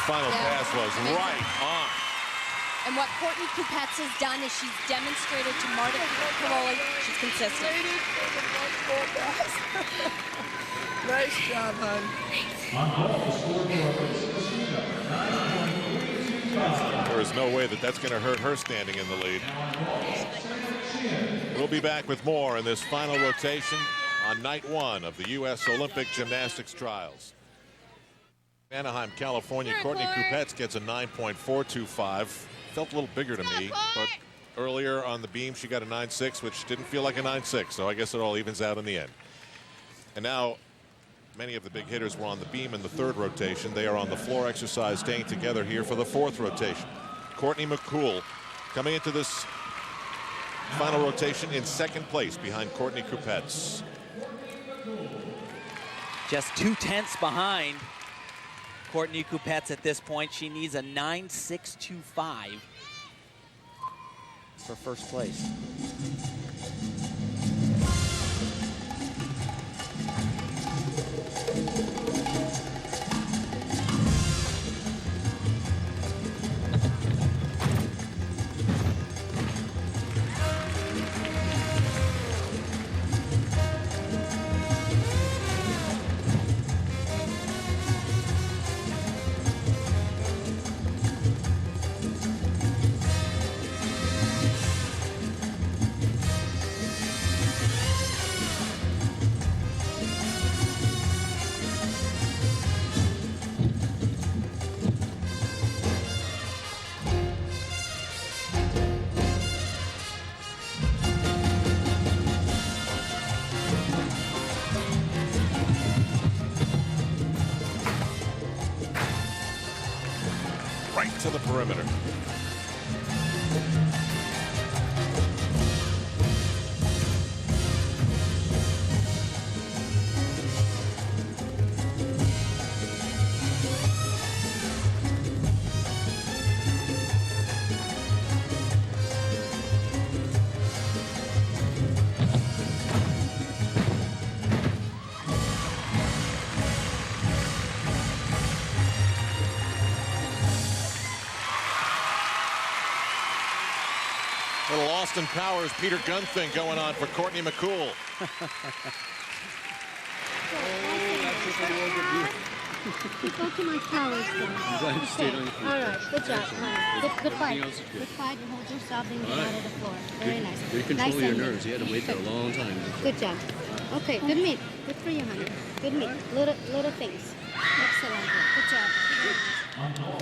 Final pass was right on. And what Courtney Kupets has done is she's demonstrated to Marta Karolyi she's consistent. Nice job, hon. There is no way that that's going to hurt her standing in the lead. We'll be back with more in this final rotation on night 1 of the U.S. Olympic Gymnastics Trials. Anaheim, California, Courtney Kupets gets a 9.425. Felt a little bigger to me, but earlier on the beam she got a 9.6, which didn't feel like a 9.6, so I guess it all evens out in the end. And now many of the big hitters were on the beam in the third rotation. They are on the floor exercise, staying together here for the fourth rotation. Courtney McCool coming into this final rotation in second place behind Courtney Kupets. Just 2/10 behind Courtney Kupets at this point. She needs a 9.625 for first place. Right to the perimeter. Little Austin Powers, Peter Gunn thing going on for Courtney McCool. Go too much power. Okay. All right. Good job. Good fight. Good fight. You hold yourself and get out of the floor. Very nice. You control your nerves. You had to wait for a long time. Good job. Okay. Good meet. Good for you, honey. Good meet. Little things. Excellent. Good job.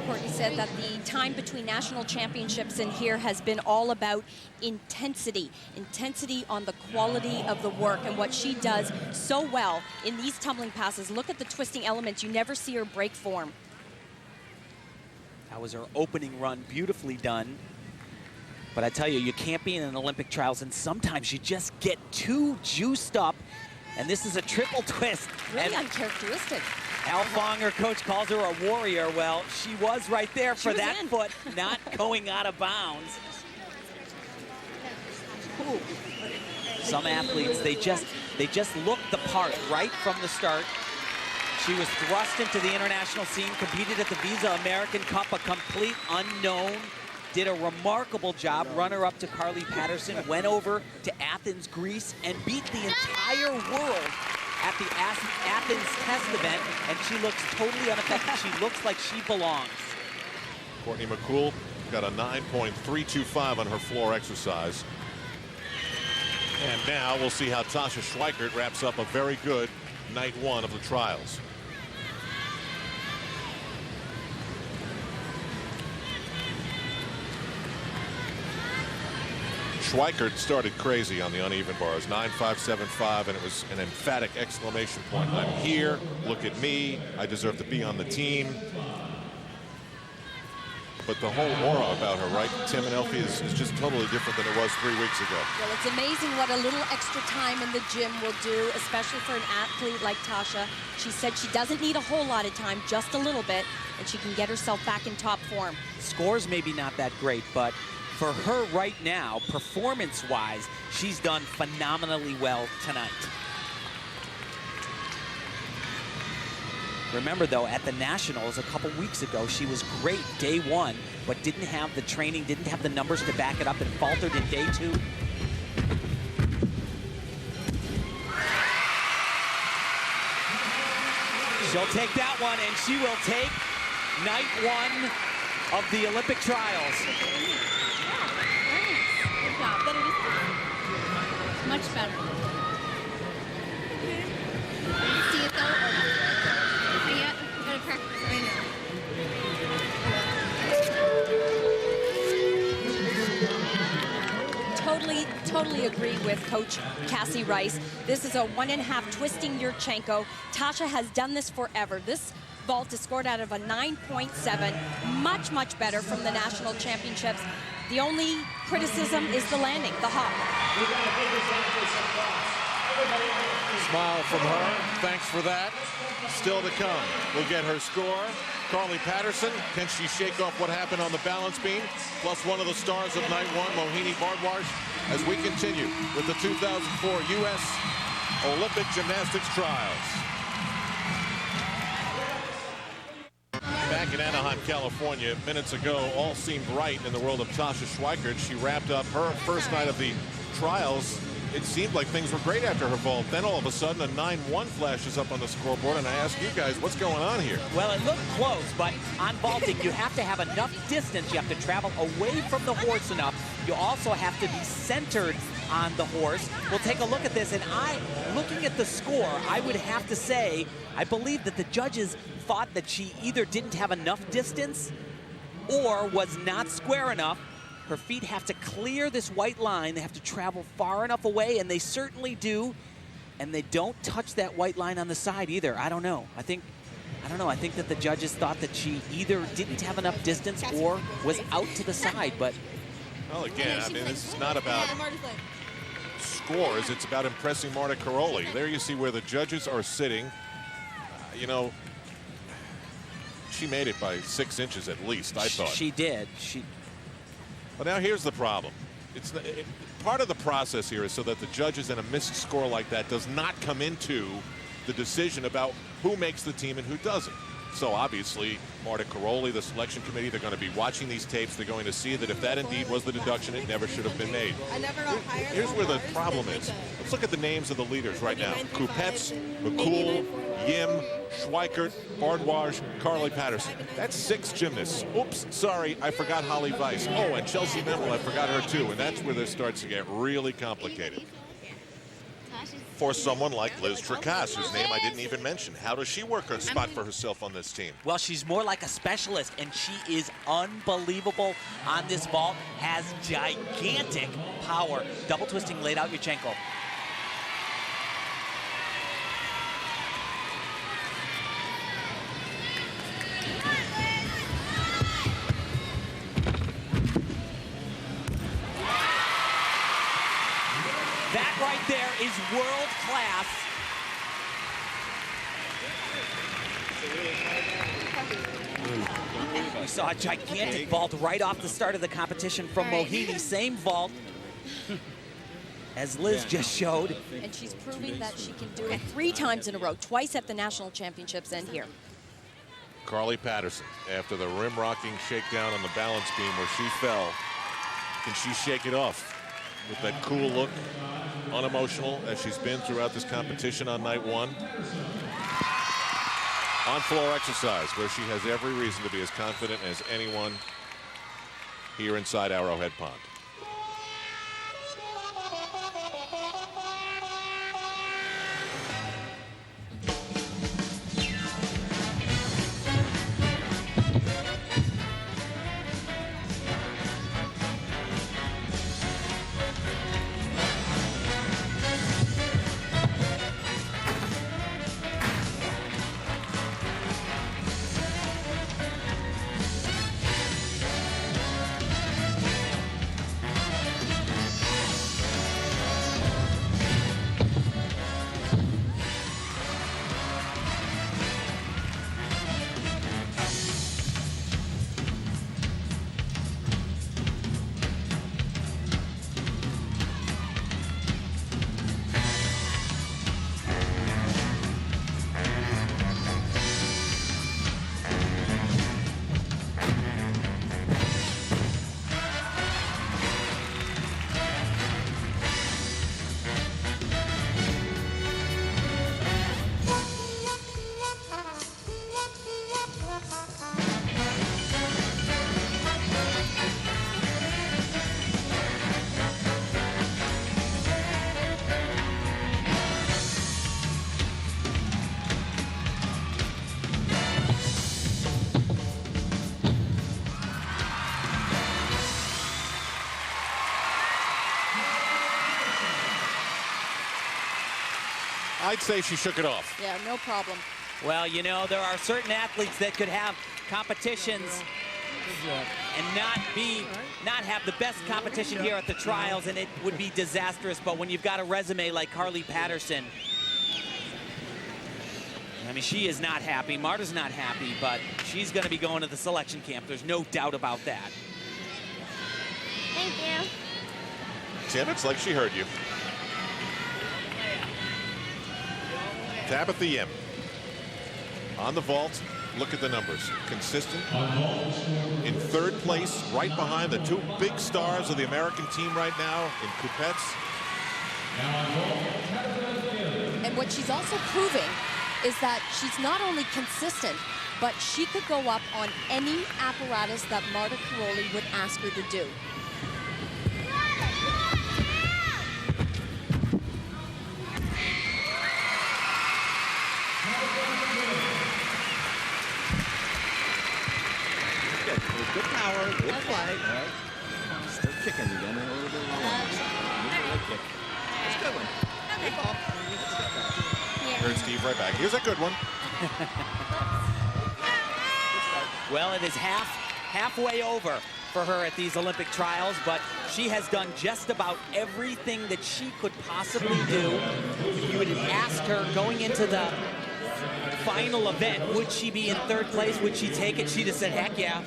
Courtney said that the time between national championships and here has been all about intensity on the quality of the work, and what she does so well in these tumbling passes. Look at the twisting elements. You never see her break form. That was her opening run, beautifully done. But I tell you, you can't be in an Olympic trials, and sometimes you just get too juiced up. And this is a triple twist. Really uncharacteristic. Al Fong, her coach, calls her a warrior. Well, she was right there for that foot, not going out of bounds. Ooh. Some athletes, they just look the part right from the start. She was thrust into the international scene, competed at the Visa American Cup, a complete unknown. Did a remarkable job, runner-up to Carly Patterson, went over to Athens, Greece, and beat the entire world at the Athens test event, and she looks totally unaffected. She looks like she belongs. Courtney McCool got a 9.325 on her floor exercise. And now we'll see how Tasha Schweikert wraps up a very good night one of the trials. Schweikert started crazy on the uneven bars, 9.575, and it was an emphatic exclamation point. I'm here, look at me, I deserve to be on the team. But the whole aura about her, right, Tim and Elfie, is just totally different than it was 3 weeks ago. Well, it's amazing what a little extra time in the gym will do, especially for an athlete like Tasha. She said she doesn't need a whole lot of time, just a little bit, and she can get herself back in top form. Scores maybe not that great, but for her right now, performance-wise, she's done phenomenally well tonight. Remember, though, at the Nationals a couple weeks ago, she was great day one, but didn't have the training, didn't have the numbers to back it up, and faltered in day two. She'll take that one, and she will take night one of the Olympic trials. Much better. See it though? Not yet. We gotta practice right now. totally agree with Coach Cassie Rice. This is a 1.5 twisting Yurchenko. Tasha has done this forever. This vault is scored out of a 9.7, much, much better from the national championships. The only criticism is the landing, the hop. Smile from her. Thanks for that. Still to come. We'll get her score. Carly Patterson, can she shake off what happened on the balance beam? Plus one of the stars of night one, Mohini Bardwaj, as we continue with the 2004 U.S. Olympic Gymnastics Trials. Back in Anaheim, California, minutes ago, all seemed right in the world of Tasha Schweikert. She wrapped up her first night of the trials. It seemed like things were great after her vault. Then all of a sudden, a 9-1 flashes up on the scoreboard, and I ask you guys, what's going on here? Well, it looked close, but on vaulting, you have to have enough distance. You have to travel away from the horse enough. You also have to be centered on the horse. We'll take a look at this, and looking at the score, I would have to say, I believe that the judges thought that she either didn't have enough distance or was not square enough. Her feet have to clear this white line. They have to travel far enough away, and they certainly do. And they don't touch that white line on the side either. I don't know. I don't know. I think that the judges thought that she either didn't have enough distance or was out to the side. But well, again, I mean, this is not about scores. It's about impressing Marta Caroli. There you see where the judges are sitting. You know, she made it by 6 inches at least, I thought. She did. But now here's the problem. Part of the process here is so that the judges in a missed score like that does not come into the decision about who makes the team and who doesn't. So obviously, Marta Caroli, the selection committee, they're going to be watching these tapes. They're going to see that if that indeed was the deduction, it never should have been made. Here's where the problem is. Let's look at the names of the leaders right now. Kupets, McCool, Yim, Schweikert, Bardwaj, Carly Patterson. That's 6 gymnasts. Oops, sorry, I forgot Holly Weiss. Oh, and Chelsea Memmel, I forgot her too. And that's where this starts to get really complicated. For someone like Liz Tricasse, whose name I didn't even mention. How does she work a spot for herself on this team? Well, she's more like a specialist, and she is unbelievable on this vault, has gigantic power. Double twisting laid out Yurchenko. That right there is world class. We saw a gigantic vault right off the start of the competition from Mohini. Same vault as Liz just showed. And she's proving that she can do it 3 times in a row, twice at the national championships and here. Carly Patterson, after the rim-rocking shakedown on the balance beam where she fell, can she shake it off with that cool look, unemotional as she's been throughout this competition on night one? On-floor exercise where she has every reason to be as confident as anyone here inside Arrowhead Pond. I'd say she shook it off. Yeah, no problem. Well, you know, there are certain athletes that could have competitions and not have the best competition here at the trials, and it would be disastrous. But when you've got a resume like Carly Patterson, I mean, she is not happy. Marta's not happy, but she's going to be going to the selection camp. There's no doubt about that. Thank you. Tim, it's like she heard you. Tabitha Yim on the vault. Look at the numbers. Consistent. In third place, right behind the two big stars of the American team right now in Coupettes. And what she's also proving is that she's not only consistent, but she could go up on any apparatus that Marta Caroli would ask her to do. Good power, good flight. Right. Still kicking. You got a little bit long. Leg kick. That's a good one. Good ball. Here's Steve right back. Here's a good one. Well, it is halfway over for her at these Olympic trials, but she has done just about everything that she could possibly do. If you would have asked her going into the final event, would she be in third place? Would she take it? She'd have said, heck yeah.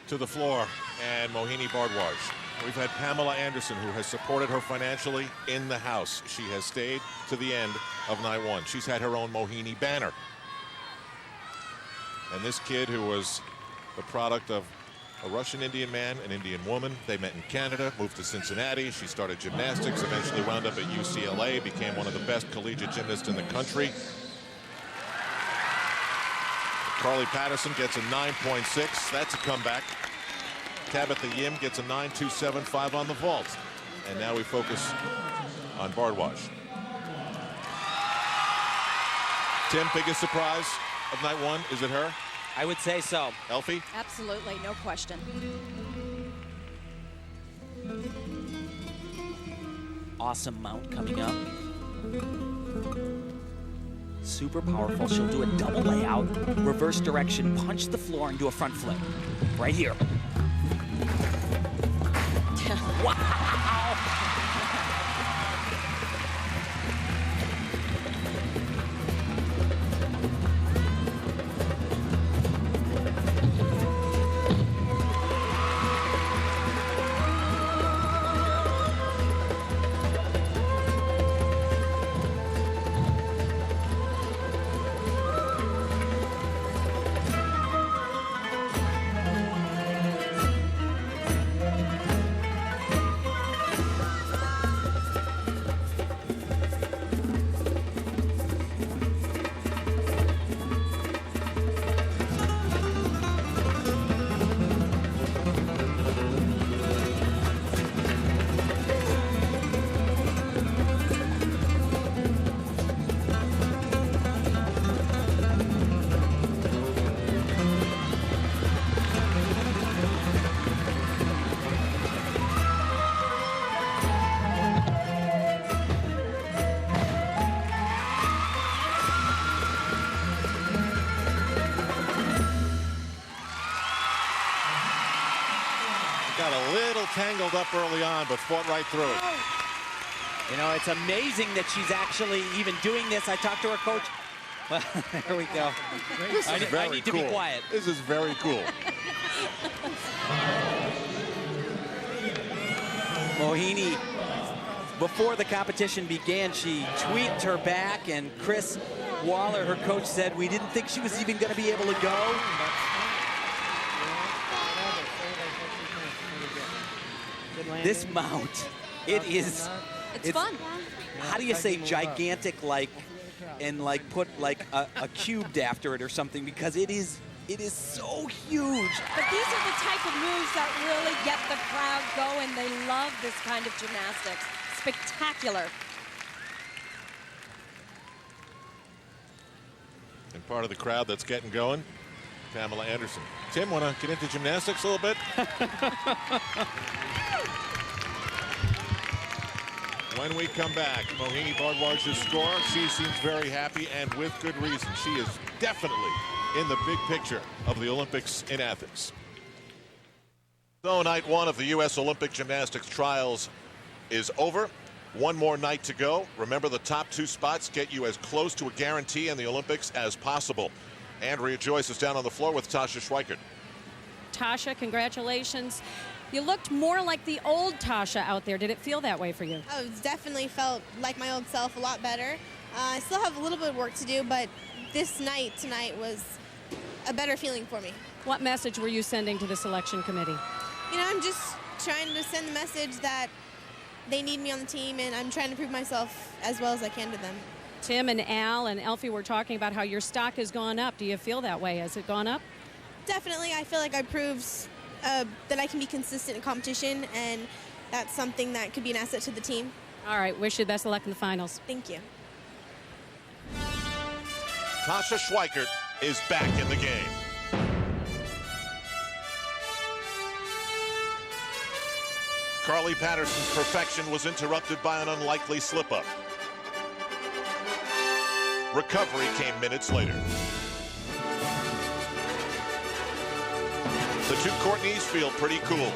To the floor, and Mohini Bardwaj. We've had Pamela Anderson, who has supported her financially in the house. She has stayed to the end of night one. She's had her own Mohini banner. And this kid, who was the product of a Russian Indian man, an Indian woman. They met in Canada, moved to Cincinnati. She started gymnastics, eventually wound up at UCLA, became one of the best collegiate gymnasts in the country. Carly Patterson gets a 9.6. That's a comeback. Tabitha Yim gets a 9.275 on the vault. And now we focus on Bardwaj. Tim, biggest surprise of night one, is it her? I would say so. Elfie? Absolutely, no question. Awesome mount coming up. Super powerful. She'll do a double layout, reverse direction, punch the floor, and do a front flip. Right here. Wow! Got a little tangled up early on, but fought right through it. You know, it's amazing that she's actually even doing this. I talked to her coach. Well, there we go. I need to be quiet. This is very cool. Mohini, before the competition began, she tweaked her back, and Chris Waller, her coach, said we didn't think she was even going to be able to go. This mount, it's fun. How do you say gigantic, like, and like put like a cubed after it or something, because it is so huge. But these are the type of moves that really get the crowd going. They love this kind of gymnastics. Spectacular. And part of the crowd that's getting going, Pamela Anderson. Tim, want to get into gymnastics a little bit? When we come back, Mohini Bhardwaj's score. She seems very happy, and with good reason. She is definitely in the big picture of the Olympics in Athens. So night one of the U.S. Olympic Gymnastics trials is over. One more night to go. Remember, the top 2 spots get you as close to a guarantee in the Olympics as possible. Andrea Joyce is down on the floor with Tasha Schweikert. Tasha, congratulations. You looked more like the old Tasha out there. Did it feel that way for you? Oh, it definitely felt like my old self a lot better. I still have a little bit of work to do, but this night tonight was a better feeling for me. What message were you sending to the selection committee? You know, I'm just trying to send the message that they need me on the team, and I'm trying to prove myself as well as I can to them. Tim and Al and Elfie were talking about how your stock has gone up. Do you feel that way? Has it gone up? Definitely. I feel like I proved that I can be consistent in competition, and that's something that could be an asset to the team. All right. Wish you the best of luck in the finals. Thank you. Tasha Schweikert is back in the game. Carly Patterson's perfection was interrupted by an unlikely slip-up. Recovery came minutes later. The two Courtneys feel pretty cool.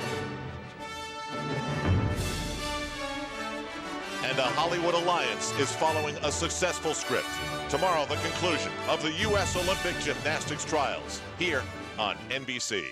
And a Hollywood alliance is following a successful script. Tomorrow, the conclusion of the U.S. Olympic Gymnastics trials here on NBC.